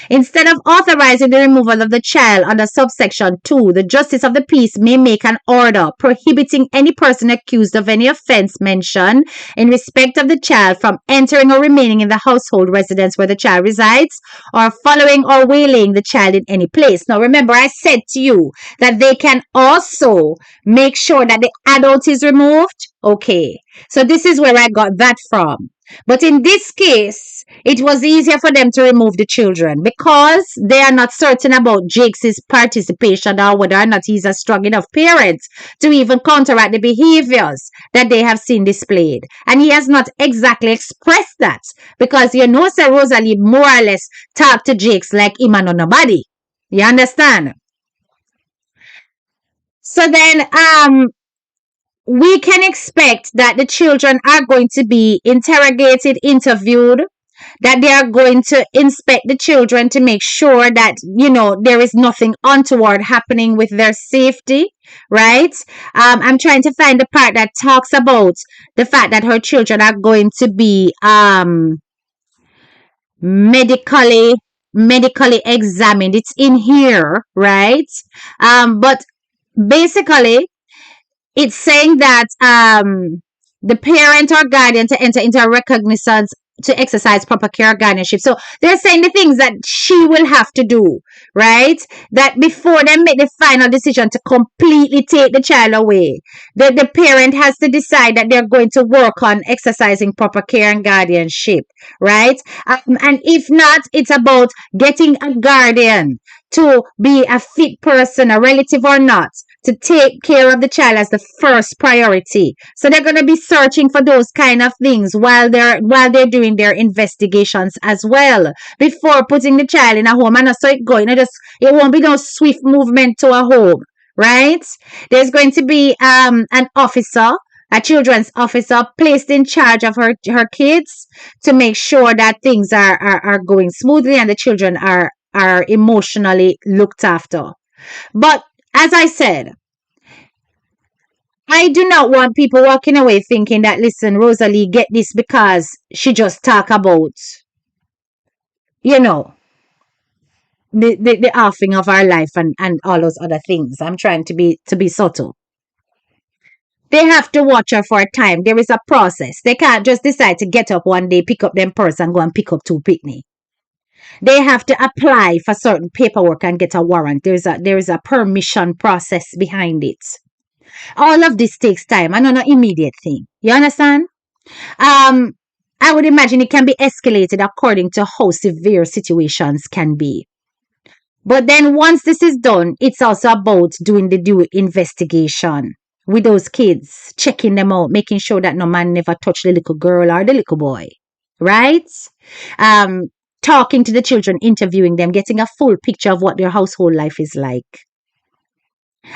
Instead of authorizing the removal of the child under subsection 2, the justice of the peace may make an order prohibiting any person accused of any offense mentioned in respect of the child from entering or remaining in the household residence where the child resides, or following or waylaying the child in any place. Now remember, I said to you that they can also make sure that the adult is removed. Okay, so this is where I got that from. But in this case, it was easier for them to remove the children because they are not certain about Jake's participation or whether or not he's a strong enough parent to even counteract the behaviors that they have seen displayed. And he has not exactly expressed that because sir Rosalie more or less talked to Jake's like him and nobody. You understand? So then, we can expect that the children are going to be interrogated, interviewed, that they are going to inspect the children to make sure that, there is nothing untoward happening with their safety, right? I'm trying to find the part that talks about the fact that her children are going to be medically examined. It's in here, right? But basically, it's saying that the parent or guardian to enter into a recognizance to exercise proper care guardianship. So they're saying the things that she will have to do, right? That before they make the final decision to completely take the child away, the parent has to decide that they're going to work on exercising proper care and guardianship, right? And if not, it's about getting a guardian to be a fit person, a relative or not, to take care of the child as the first priority. So they're going to be searching for those kind of things while they're doing their investigations as well before putting the child in a home. And so it won't be no swift movement to a home, right? There's going to be an officer, a children's officer placed in charge of her kids to make sure that things are going smoothly and the children are emotionally looked after. But as I said, I do not want people walking away thinking that, listen, Rosalie get this because she just talk about, the offing of our life and all those other things. I'm trying to be subtle. They have to watch her for a time. There is a process. They can't just decide to get up one day, pick up them purse and go and pick up 2 picnic. They have to apply for certain paperwork and get a warrant. There is a permission process behind it. All of this takes time and not an immediate thing. You understand? I would imagine it can be escalated according to how severe situations can be. But then once this is done, it's also about doing the due investigation with those kids, checking them out, making sure that no man never touched the little girl or the little boy. Right? Talking to the children, interviewing them, getting a full picture of what their household life is like.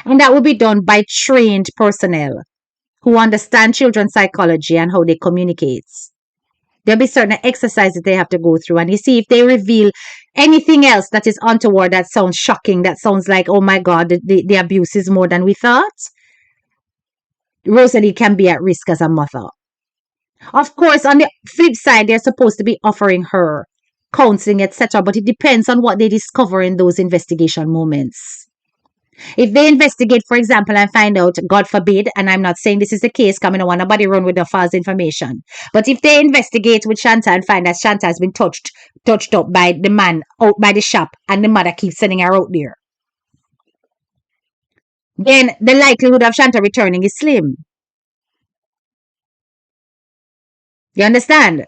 And that will be done by trained personnel who understand children's psychology and how they communicate. There'll be certain exercises they have to go through. And you see, if they reveal anything else that is untoward, that sounds shocking, that sounds like, oh my God, the abuse is more than we thought, Rosalie can be at risk as a mother. Of course, on the flip side, they're supposed to be offering her counseling, etc. But it depends on what they discover in those investigation moments. If they investigate, for example, and find out, God forbid, and I'm not saying this is the case, because I don't want nobody run with the false information. But if they investigate with Shanta and find that Shanta has been touched up by the man out by the shop, and the mother keeps sending her out there, then the likelihood of Shanta returning is slim. You understand?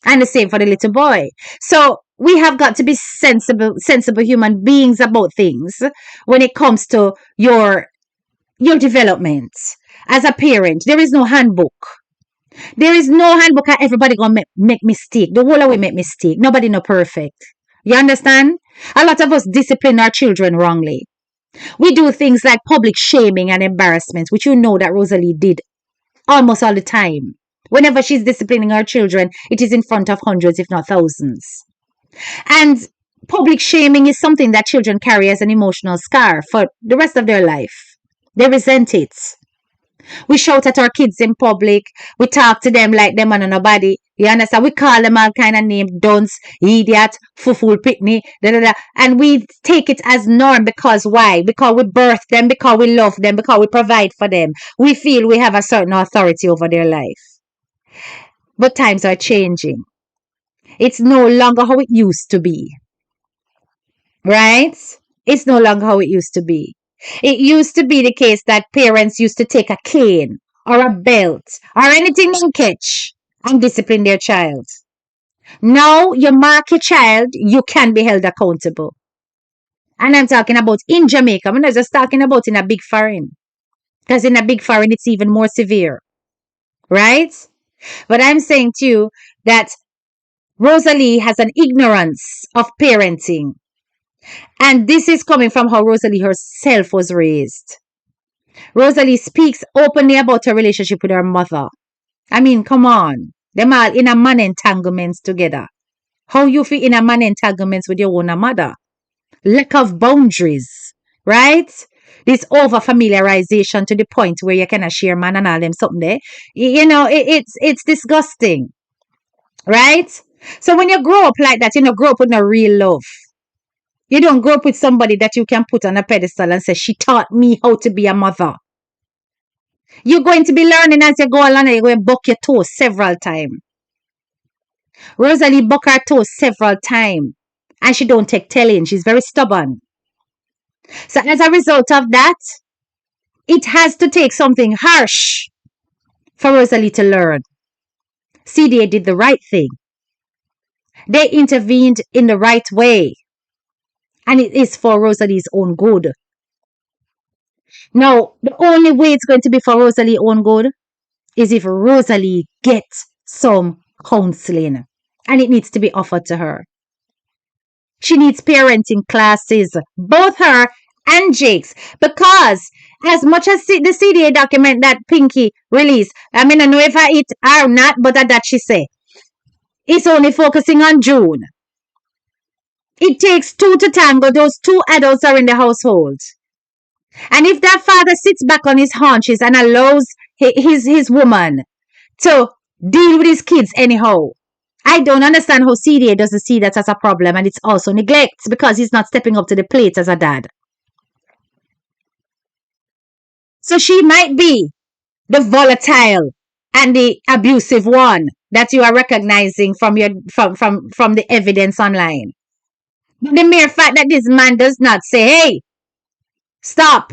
And the same for the little boy. So we have got to be sensible human beings about things when it comes to your development. As a parent, there is no handbook. There is no handbook and everybody gonna make mistake. The whole of we make mistake. Nobody no perfect. You understand? A lot of us discipline our children wrongly. We do things like public shaming and embarrassment, which you know that Rosalie did almost all the time. Whenever she's disciplining her children, it is in front of hundreds, if not thousands. And public shaming is something that children carry as an emotional scar for the rest of their life. They resent it. We shout at our kids in public. We talk to them like them and nobody. You understand? We call them all kind of names, dunce, idiot, fool, pitney, da da da. And we take it as norm because why? Because we birth them, because we love them, because we provide for them. We feel we have a certain authority over their life. But times are changing. It's no longer how it used to be. Right? It's no longer how it used to be. It used to be the case that parents used to take a cane or a belt or anything they catch and discipline their child. Now you mark your child, you can be held accountable. And I'm talking about in Jamaica. I'm not just talking about in a big foreign. Because in a big foreign, it's even more severe. Right? But I'm saying to you that Rosalie has an ignorance of parenting. And this is coming from how Rosalie herself was raised. Rosalie speaks openly about her relationship with her mother. I mean, come on. Them all in a man entanglements together. How you feel in a man entanglements with your own mother? Lack of boundaries, right? This over familiarization to the point where you cannot share man and all them something there. You know, it's disgusting, right? So when you grow up like that, you don't grow up with no real love. You don't grow up with somebody that you can put on a pedestal and say, she taught me how to be a mother. You're going to be learning as you go along and you're going to buck your toes several times. Rosalie buck her toes several times. And she don't take telling. She's very stubborn. So as a result of that, it has to take something harsh for Rosalie to learn. CDA did the right thing. They intervened in the right way. And it is for Rosalie's own good. Now, the only way it's going to be for Rosalie's own good is if Rosalie gets some counseling. And it needs to be offered to her. She needs parenting classes, both her and Jake's, because as much as the CDA document that Pinky released, I mean, I know if I it or not, but that she say, it's only focusing on June. It takes two to tango. Those two adults are in the household. And if that father sits back on his haunches and allows his woman to deal with his kids anyhow, I don't understand how CDA doesn't see that as a problem, and it's also neglect because he's not stepping up to the plate as a dad. So she might be the volatile and the abusive one that you are recognizing from the evidence online. But the mere fact that this man does not say, hey, stop,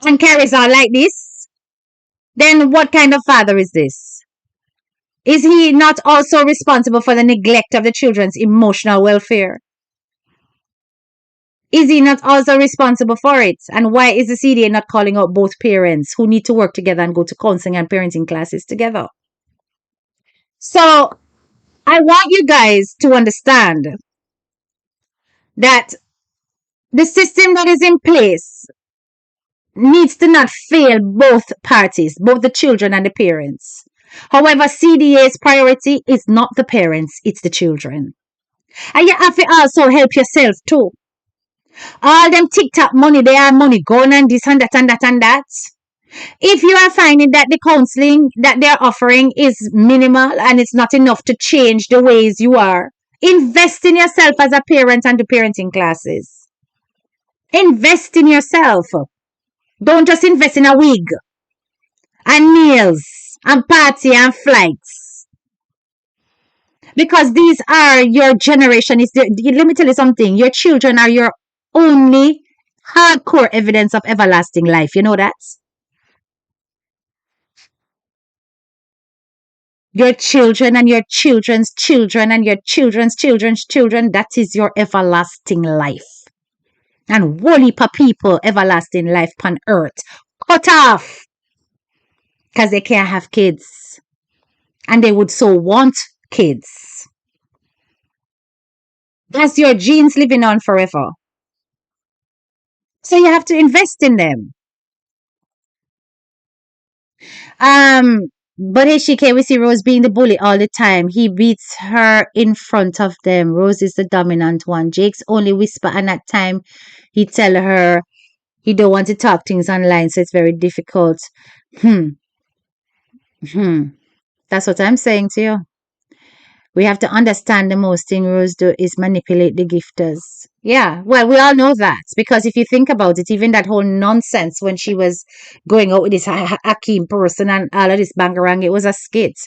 and carries on like this, then what kind of father is this? Is he not also responsible for the neglect of the children's emotional welfare? Is he not also responsible for it? And why is the CDA not calling out both parents who need to work together and go to counseling and parenting classes together? So I want you guys to understand that the system that is in place needs to not fail both parties, both the children and the parents. However, CDA's priority is not the parents, it's the children. And you have to also help yourself too. All them TikTok money, they are money gone and this and that and that and that. If you are finding that the counseling that they're offering is minimal and it's not enough to change the ways you are, invest in yourself as a parent and the parenting classes. Invest in yourself. Don't just invest in a wig and nails and party and flights. Because these are your generation. Let me tell you something. Your children are your only hardcore evidence of everlasting life. You know that? Your children and your children's children and your children's children's children, that is your everlasting life. And whole heap of people, everlasting life on earth, cut off because they can't have kids. And they would so want kids. That's your genes living on forever. So you have to invest in them. But HK, we see Rose being the bully all the time. He beats her in front of them. Rose is the dominant one. Jake's only whisper, and at time he tell her he don't want to talk things online, so it's very difficult. That's what I'm saying to you. We have to understand the most thing Rose do is manipulate the gifters. Yeah, well, we all know that because if you think about it, even that whole nonsense when she was going out with this Hakeem person and all of this bangarang, it was a skit,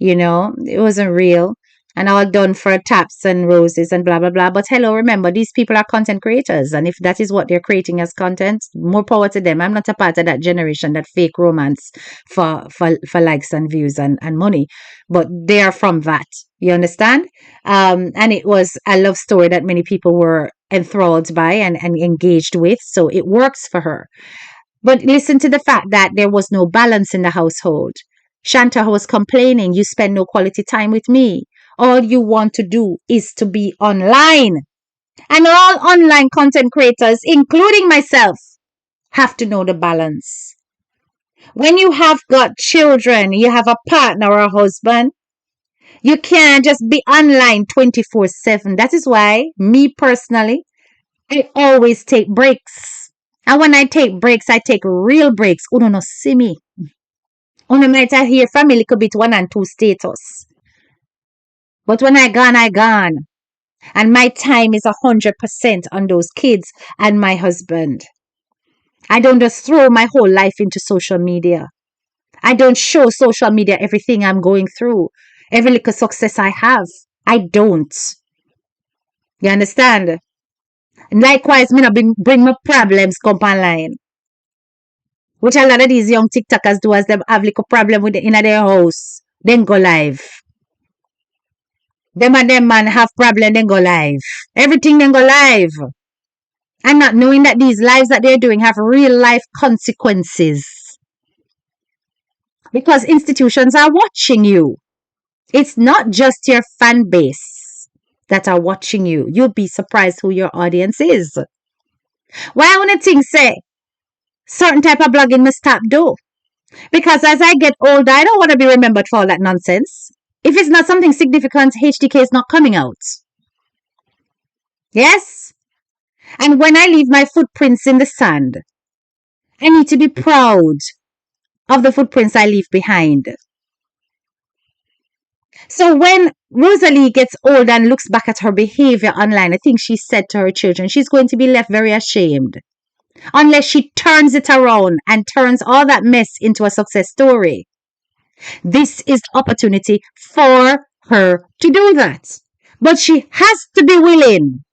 it wasn't real and all done for taps and roses and blah, blah, blah. But hello, remember, these people are content creators. And if that is what they're creating as content, more power to them. I'm not a part of that generation, that fake romance for likes and views and money, but they are from that. You understand? And it was a love story that many people were enthralled by and engaged with. So it works for her. But listen to the fact that there was no balance in the household. Shanta was complaining, you spend no quality time with me. All you want to do is to be online. And all online content creators, including myself, have to know the balance. When you have got children, you have a partner or a husband, you can't just be online 24/7. That is why, me personally, I always take breaks. And when I take breaks, I take real breaks. Uno no see me. Uno might hear from me a little bit 1 and 2 status. But when I gone, I gone. And my time is 100% on those kids and my husband. I don't just throw my whole life into social media. I don't show social media everything I'm going through, every little success I have. I don't. You understand? Likewise, me not bring my problems come online. Which a lot of these young TikTokers do as them have little problem with in their house. Then go live. Them and them man have problem, then go live. Everything then go live. And not knowing that these lives that they're doing have real life consequences. Because institutions are watching you. It's not just your fan base that are watching you. You'll be surprised who your audience is. Why when things say certain type of blogging must stop do? Because as I get older, I don't want to be remembered for all that nonsense. If it's not something significant, HDK is not coming out. Yes? And when I leave my footprints in the sand, I need to be proud of the footprints I leave behind. So when Rosalie gets old and looks back at her behavior online, I think she said to her children, she's going to be left very ashamed. Unless she turns it around and turns all that mess into a success story. This is opportunity for her to do that. But she has to be willing.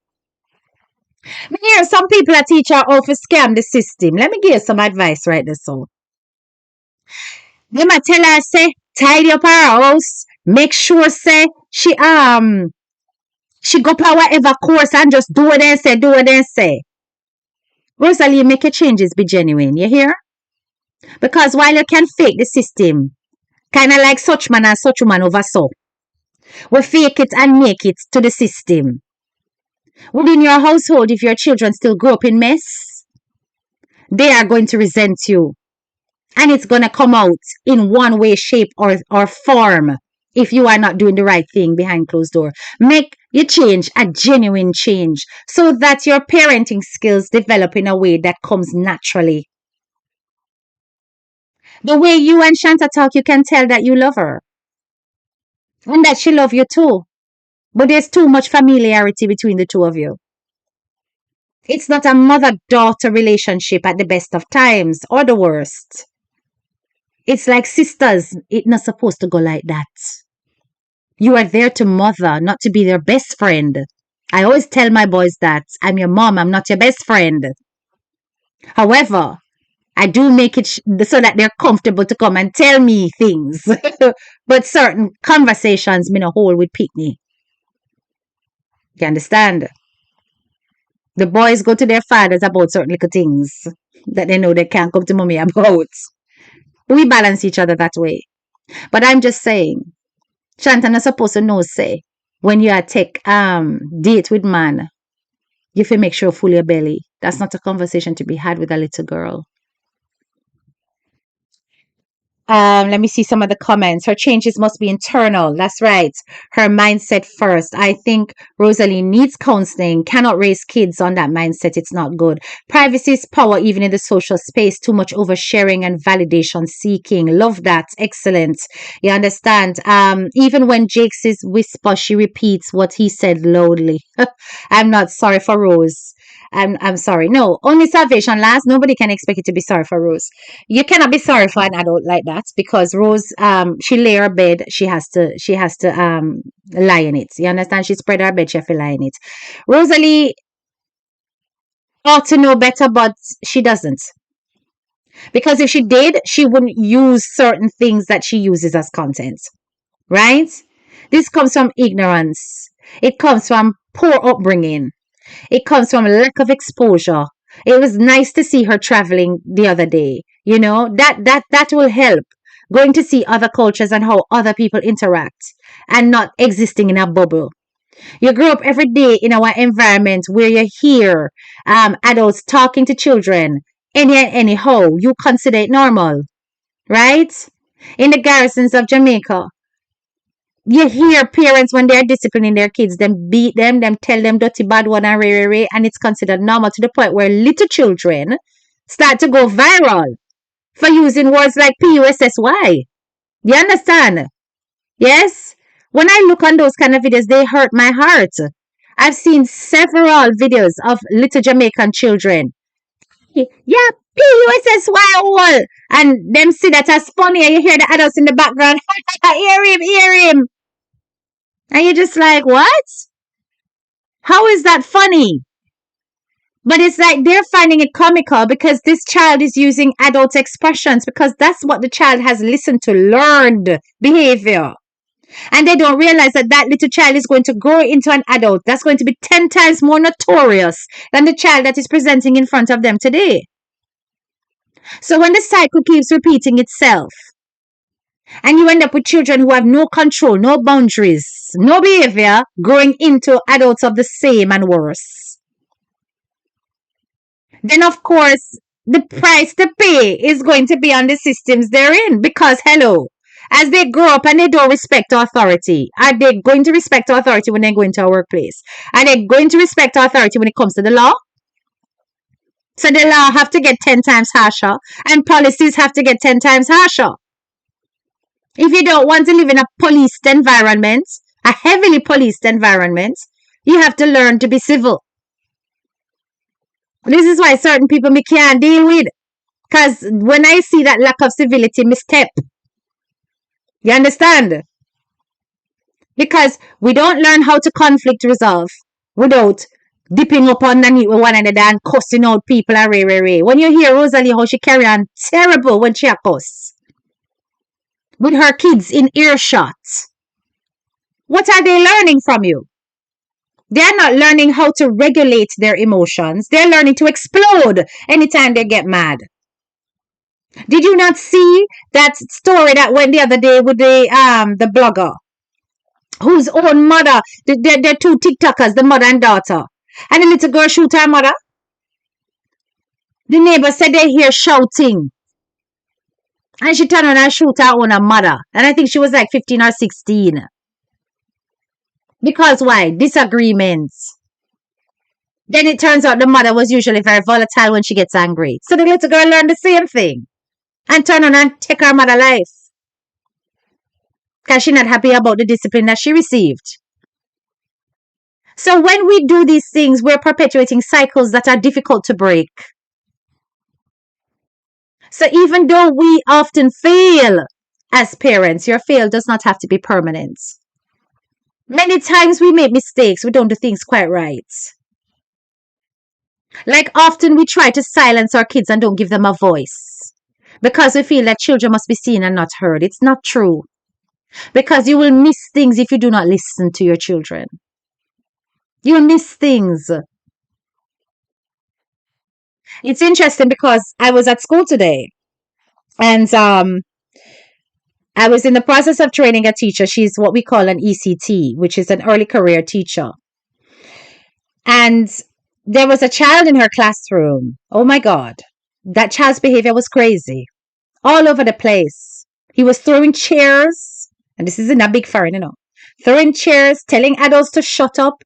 Here, some people that teach her how to scam the system. Let me give you some advice right there, so. They might tell her, say, tidy up her house. Make sure, say, she go for whatever course and just do what they say, do what they say. Rosalie, make your changes be genuine, you hear? Because while you can fake the system, kind of like such man and such woman over so, we fake it and make it to the system. Within your household, if your children still grow up in mess, they are going to resent you. And it's going to come out in one way, shape, or form if you are not doing the right thing behind closed door. Make your change a genuine change so that your parenting skills develop in a way that comes naturally. The way you and Shanta talk, you can tell that you love her. And that she loves you too. But there's too much familiarity between the two of you. It's not a mother-daughter relationship at the best of times or the worst. It's like sisters. It's not supposed to go like that. You are there to mother, not to be their best friend. I always tell my boys that I'm your mom, I'm not your best friend. However, I do make it so that they're comfortable to come and tell me things. But certain conversations me no hold with Pickney. You understand? The boys go to their fathers about certain little things that they know they can't come to mommy about. We balance each other that way. But I'm just saying, Shantan is supposed to know, say, when you are take date with man, you have to make sure full your belly. That's not a conversation to be had with a little girl. Let me see some of the comments. Her changes must be internal. That's right. Her mindset first. I think Rosalie needs counseling. Cannot raise kids on that mindset. It's not good. Privacy is power, even in the social space. Too much oversharing and validation seeking. Love that. Excellent. You understand? Even when Jake says whisper, she repeats what he said loudly. I'm not sorry for Rose. I'm sorry. No, only salvation last. Nobody can expect you to be sorry for Rose. You cannot be sorry for an adult like that because Rose she lay her bed, she has to lie in it. You understand? She spread her bed, she have to lie in it. Rosalie ought to know better, but she doesn't. Because if she did, she wouldn't use certain things that she uses as content. Right? This comes from ignorance. It comes from poor upbringing. It comes from a lack of exposure. It was nice to see her traveling the other day. You know, that will help. Going to see other cultures and how other people interact and not existing in a bubble. You grow up every day in our environment where you hear adults talking to children anyhow. You consider it normal, right? In the garrisons of Jamaica, you hear parents when they're disciplining their kids, them beat them tell them dirty bad one and ray, and it's considered normal to the point where little children start to go viral for using words like PUSSY. You understand? Yes? When I look on those kind of videos, they hurt my heart. I've seen several videos of little Jamaican children. Yeah, PUSSY all. And them see that as funny and you hear the adults in the background. Hear him. And you're just like, what? How is that funny? But it's like they're finding it comical because this child is using adult expressions because that's what the child has listened to, learned behavior. And they don't realize that that little child is going to grow into an adult that's going to be 10 times more notorious than the child that is presenting in front of them today. So when the cycle keeps repeating itself, and you end up with children who have no control, no boundaries, no behavior, growing into adults of the same and worse, then of course the price to pay is going to be on the systems they're in. Because hello, as they grow up and they don't respect authority, are they going to respect authority when they go into a workplace? Are they going to respect authority when it comes to the law? So the law have to get 10 times harsher and policies have to get 10 times harsher. If you don't want to live in a policed environment, a heavily policed environment, you have to learn to be civil. This is why certain people me can't deal with. Because when I see that lack of civility, me step. You understand? Because we don't learn how to conflict resolve without dipping up underneath with one another and cussing out people and ray. When you hear Rosalie how she carry on terrible when she a cuss. With her kids in earshot. What are they learning from you? They're not learning how to regulate their emotions. They're learning to explode anytime they get mad. Did you not see that story that went the other day with the blogger? Whose own mother, they're two TikTokers, the mother and daughter. And the little girl shoot her mother. The neighbor said they hear shouting. And she turned on and shoot her own mother. And I think she was like 15 or 16. Because why? Disagreements. Then it turns out the mother was usually very volatile when she gets angry. So the little girl learned the same thing. And turn on and take her mother life. Because she's not happy about the discipline that she received. So when we do these things, we're perpetuating cycles that are difficult to break. So even though we often fail as parents, your fail does not have to be permanent. Many times we make mistakes. We don't do things quite right. Like often we try to silence our kids and don't give them a voice because we feel that children must be seen and not heard. It's not true because you will miss things if you do not listen to your children. You'll miss things. It's interesting because I was at school today and I was in the process of training a teacher. She's what we call an ECT, which is an early career teacher. And there was a child in her classroom. Oh my God. That child's behavior was crazy. All over the place. He was throwing chairs, and this is in a big foreign, throwing chairs, telling adults to shut up,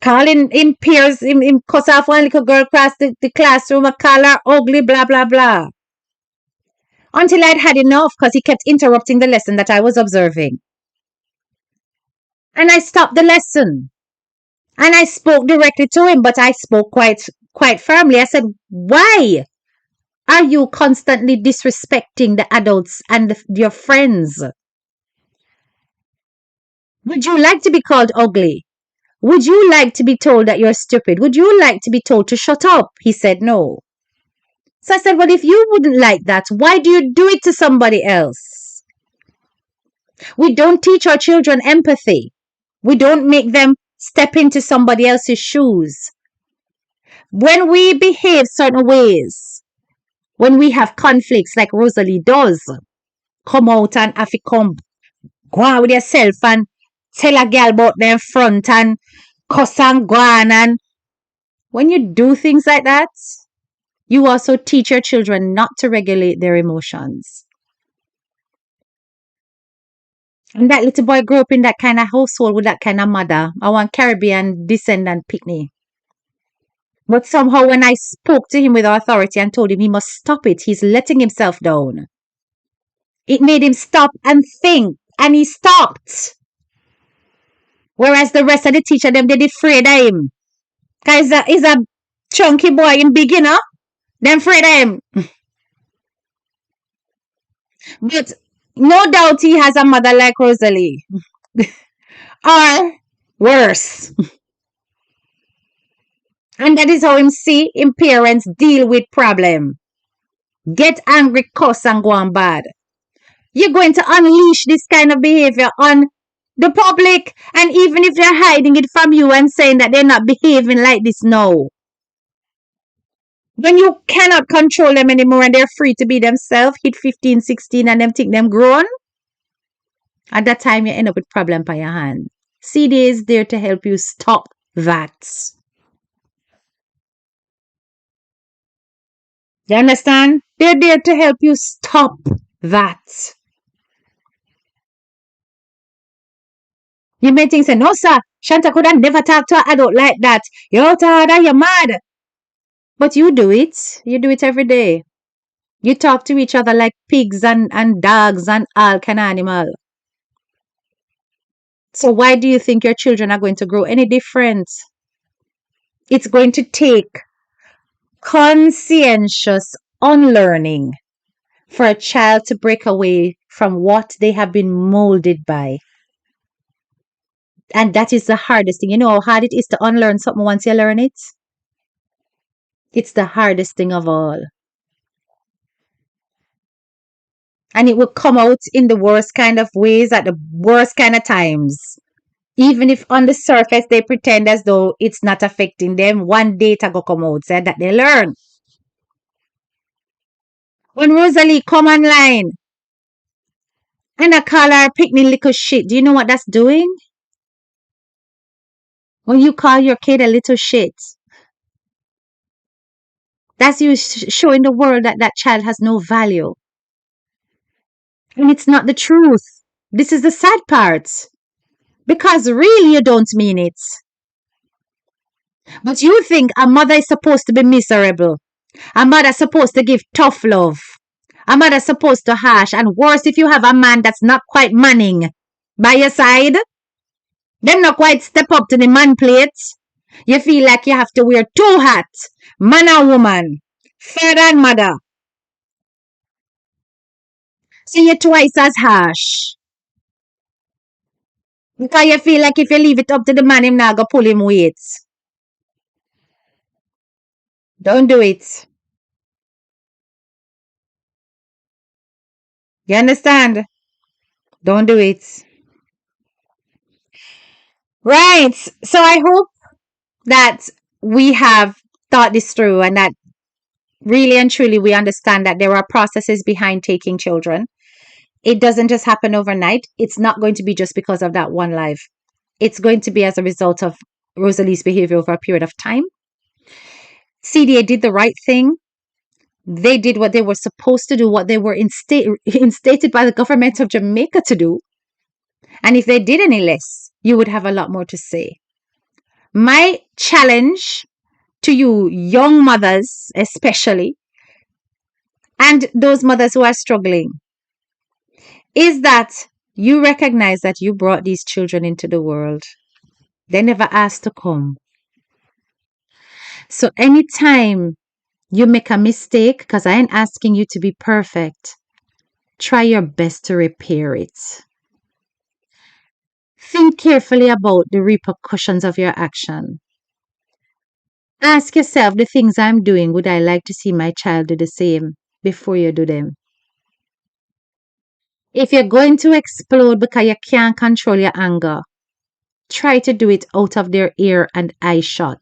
calling in peers, him cuss off one little girl across the classroom, a call her ugly, blah, blah, blah. Until I'd had enough because he kept interrupting the lesson that I was observing. And I stopped the lesson. And I spoke directly to him, but I spoke quite firmly. I said, why are you constantly disrespecting the adults and your friends? Would you like to be called ugly? Would you like to be told that you're stupid? Would you like to be told to shut up? He said no. So I said, well, if you wouldn't like that, why do you do it to somebody else? We don't teach our children empathy. We don't make them step into somebody else's shoes. When we behave certain ways, when we have conflicts like Rosalie does, come out and have to come, go on with yourself and tell a girl about them front and cuss and go on. And when you do things like that, you also teach your children not to regulate their emotions. And that little boy grew up in that kind of household with that kind of mother. I want Caribbean descendant picnic. But somehow when I spoke to him with authority and told him he must stop it, he's letting himself down. It made him stop and think, and he stopped. Whereas the rest of the teacher, them, they did afraid of him. Because he's a chunky boy in beginner. Them afraid of him. But no doubt he has a mother like Rosalie. Or worse. And that is how him see him parents deal with problem. Get angry, cuss, and go on bad. You're going to unleash this kind of behavior on the public, and even if they're hiding it from you and saying that they're not behaving like this now. When you cannot control them anymore and they're free to be themselves, hit 15, 16 and them think them grown, at that time you end up with problem by your hand. CD is there to help you stop that. You understand? They're there to help you stop that. You may think, say, no, sir, Shanta could have never talked to an adult like that. You're tired, you're mad. But you do it. You do it every day. You talk to each other like pigs and dogs and all kind of animal. So why do you think your children are going to grow any different? It's going to take conscientious unlearning for a child to break away from what they have been molded by. And that is the hardest thing. You know how hard it is to unlearn something once you learn it? It's the hardest thing of all. And it will come out in the worst kind of ways at the worst kind of times. Even if on the surface they pretend as though it's not affecting them, one day it will come out, say that they learn. When Rosalie come online and I call her picnic little shit, do you know what that's doing? When you call your kid a little shit, that's you showing the world that that child has no value. And it's not the truth. This is the sad part. Because really you don't mean it. But you think a mother is supposed to be miserable. A mother is supposed to give tough love. A mother is supposed to harsh. And worse if you have a man that's not quite manning by your side. Them not quite step up to the man plate. You feel like you have to wear two hats. Man and woman. Father and mother. So you're twice as harsh. Because you feel like if you leave it up to the man, him now go pull him weight. Don't do it. You understand? Don't do it. Right. So I hope that we have thought this through and that really and truly we understand that there are processes behind taking children. It doesn't just happen overnight. It's not going to be just because of that one life. It's going to be as a result of Rosalie's behavior over a period of time. CDA did the right thing. They did what they were supposed to do, what they were instated by the government of Jamaica to do. And if they did any less, you would have a lot more to say. My challenge to you, young mothers especially, and those mothers who are struggling, is that you recognize that you brought these children into the world. They never asked to come. So anytime you make a mistake, because I ain't asking you to be perfect, try your best to repair it. Think carefully about the repercussions of your action. Ask yourself the things I'm doing, would I like to see my child do the same before you do them? If you're going to explode because you can't control your anger, try to do it out of their ear and eye shot.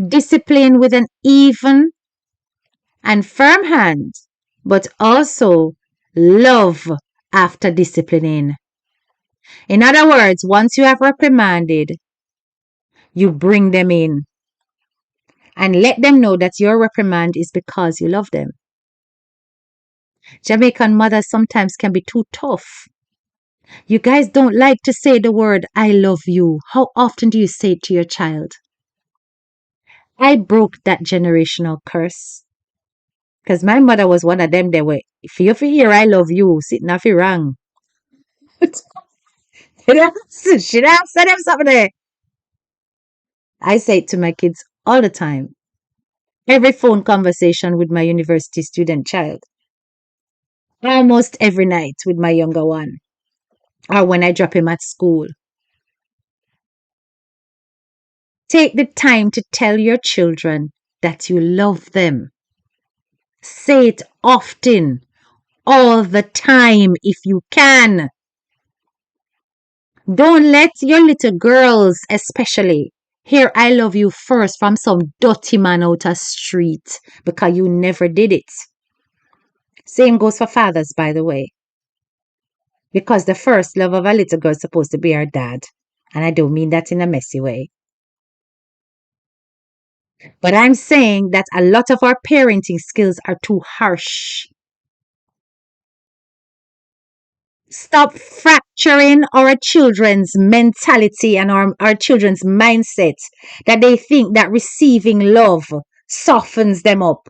Discipline with an even and firm hand, but also love after disciplining. In other words, once you have reprimanded, you bring them in and let them know that your reprimand is because you love them. Jamaican mothers sometimes can be too tough. You guys don't like to say the word, I love you. How often do you say it to your child? I broke that generational curse. Because my mother was one of them that were, if you hear I love you, sitting off your wrong. She don't say them something there. I say it to my kids all the time. Every phone conversation with my university student child. Almost every night with my younger one. Or when I drop him at school. Take the time to tell your children that you love them. Say it often, all the time if you can. Don't let your little girls, especially, hear I love you first from some dirty man out a street because you never did it. Same goes for fathers, by the way. Because the first love of a little girl is supposed to be her dad. And I don't mean that in a messy way. But I'm saying that a lot of our parenting skills are too harsh. Stop fracturing our children's mentality and our children's mindset that they think that receiving love softens them up.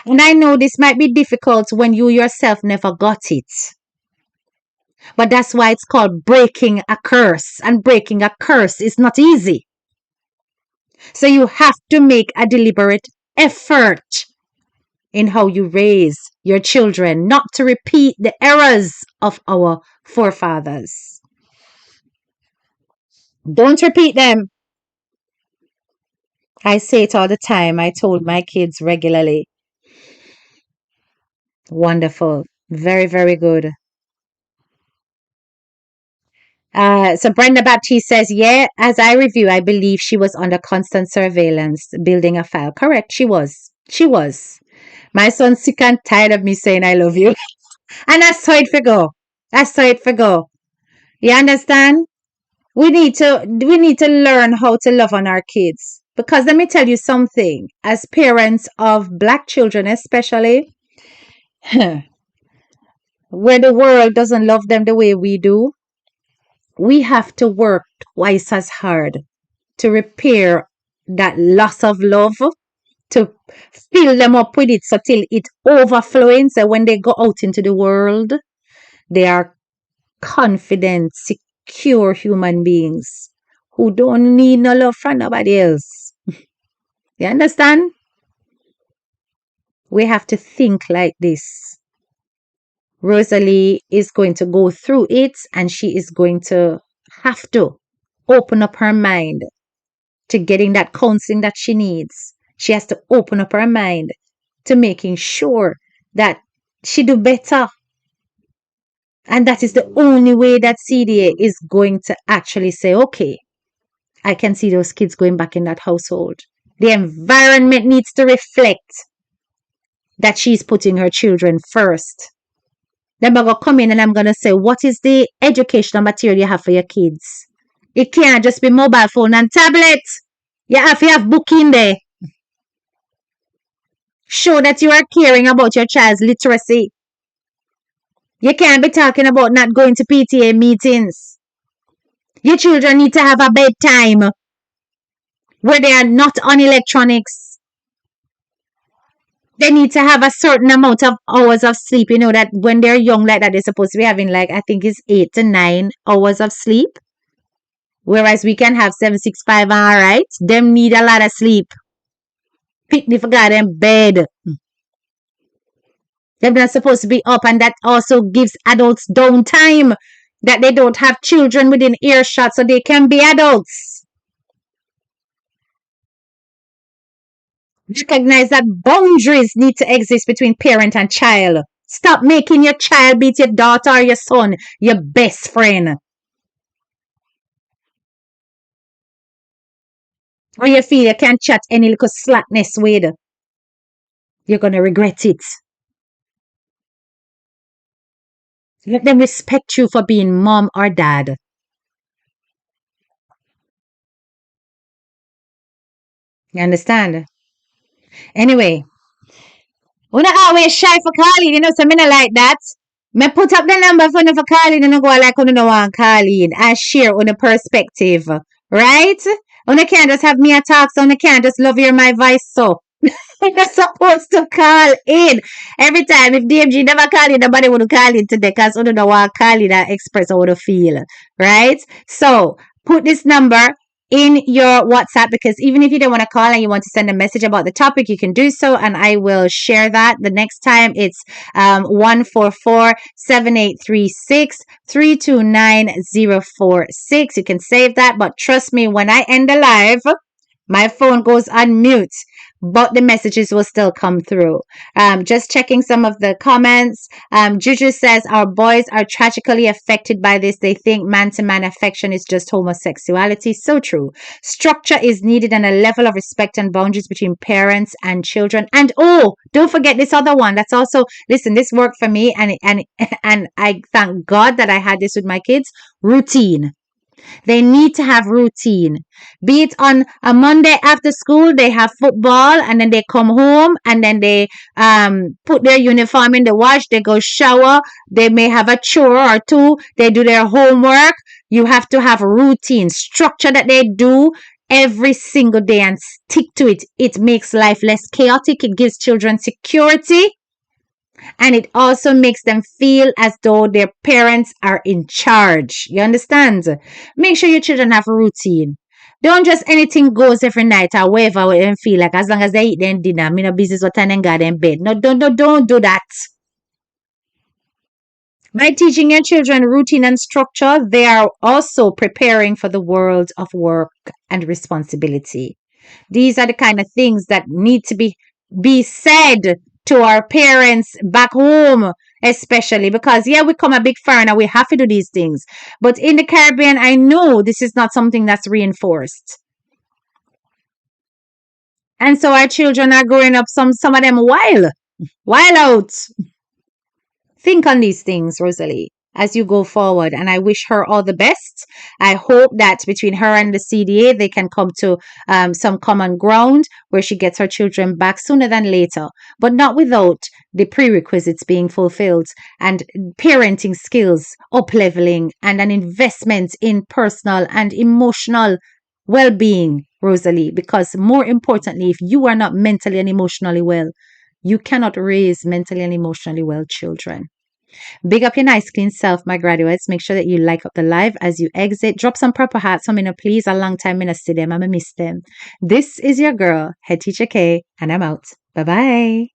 And I know this might be difficult when you yourself never got it. But that's why it's called breaking a curse. And breaking a curse is not easy. So you have to make a deliberate effort in how you raise your children, not to repeat the errors of our forefathers. Don't repeat them. I say it all the time. I told my kids regularly. Wonderful. Very, very good. So Brenda Baptiste says, yeah, as I review, I believe she was under constant surveillance, building a file. Correct. She was. She was. My son's sick and tired of me saying I love you. And I saw it for go. I saw it for go. You understand? We need to learn how to love on our kids. Because let me tell you something, as parents of black children especially, where the world doesn't love them the way we do, we have to work twice as hard to repair that loss of love, to fill them up with it so till it overflowing. So when they go out into the world, they are confident, secure human beings who don't need no love from nobody else. You understand? We have to think like this. Rosalie is going to go through it and she is going to have to open up her mind to getting that counseling that she needs. She has to open up her mind to making sure that she do better. And that is the only way that CDA is going to actually say, okay, I can see those kids going back in that household. The environment needs to reflect that she's putting her children first. Then I'm going to come in and I'm going to say, what is the educational material you have for your kids? It can't just be mobile phone and tablet. You have to have book in there. Show that you are caring about your child's literacy. You can't be talking about not going to PTA meetings. Your children need to have a bedtime where they are not on electronics. They need to have a certain amount of hours of sleep. You know that when they're young like that, they're supposed to be having like, I think it's 8 to 9 hours of sleep. Whereas we can have 7, 6, 5, all right. Them need a lot of sleep. Picnic for God in bed. They're not supposed to be up, and that also gives adults downtime. That they don't have children within earshot so they can be adults. Recognize that boundaries need to exist between parent and child. Stop making your child beat your daughter or your son, your best friend. Or you feel you can't chat any little slackness with. You're going to regret it. Let them respect you for being mom or dad. You understand? Anyway, we not always shy for calling, you know, so me not like that. Me put up the number for you for calling and go like you don't want calling and share on the perspective. Right? You can't just have me a talk, so you can't just love hear my voice so. You're supposed to call in every time. If DMG never call in, nobody would call in today because you don't want to call in and express how you feel. Right? So put this number in your WhatsApp, because even if you don't want to call and you want to send a message about the topic, you can do so and I will share that the next time. It's 144-7836-329046. You can save that, but trust me, when I end the live, my phone goes on mute, but the messages will still come through. Just checking some of the comments. Juju says, our boys are tragically affected by this. They think man-to-man affection is just homosexuality. So true. Structure is needed and a level of respect and boundaries between parents and children. And oh, don't forget this other one. That's also, listen, this worked for me, and I thank God that I had this with my kids. Routine. They need to have routine. Be it on a Monday after school, they have football and then they come home and then they put their uniform in the wash, they go shower, they may have a chore or two, they do their homework. You have to have routine, structure that they do every single day and stick to it. It makes life less chaotic. It gives children security. And it also makes them feel as though their parents are in charge. You understand? Make sure your children have a routine. Don't just anything goes every night or whatever they feel like. As long as they eat their dinner, me no business what time they got in bed. No, don't do that. By teaching your children routine and structure, they are also preparing for the world of work and responsibility. These are the kind of things that need to be said to our parents back home, especially because yeah, we come a big foreigner, we have to do these things. But in the Caribbean, I know this is not something that's reinforced. And so our children are growing up, some of them wild out. Think on these things, Rosalie, as you go forward. And I wish her all the best. I hope that between her and the CDA, they can come to some common ground where she gets her children back sooner than later, but not without the prerequisites being fulfilled and parenting skills up leveling and an investment in personal and emotional well-being, Rosalie, because more importantly, if you are not mentally and emotionally well, you cannot raise mentally and emotionally well children. Big up your nice, clean self, my graduates. Make sure that you like up the live as you exit. Drop some purple hearts on me, please. A long time I see them. I'm going to miss them. This is your girl, Head Teacher K, and I'm out. Bye-bye.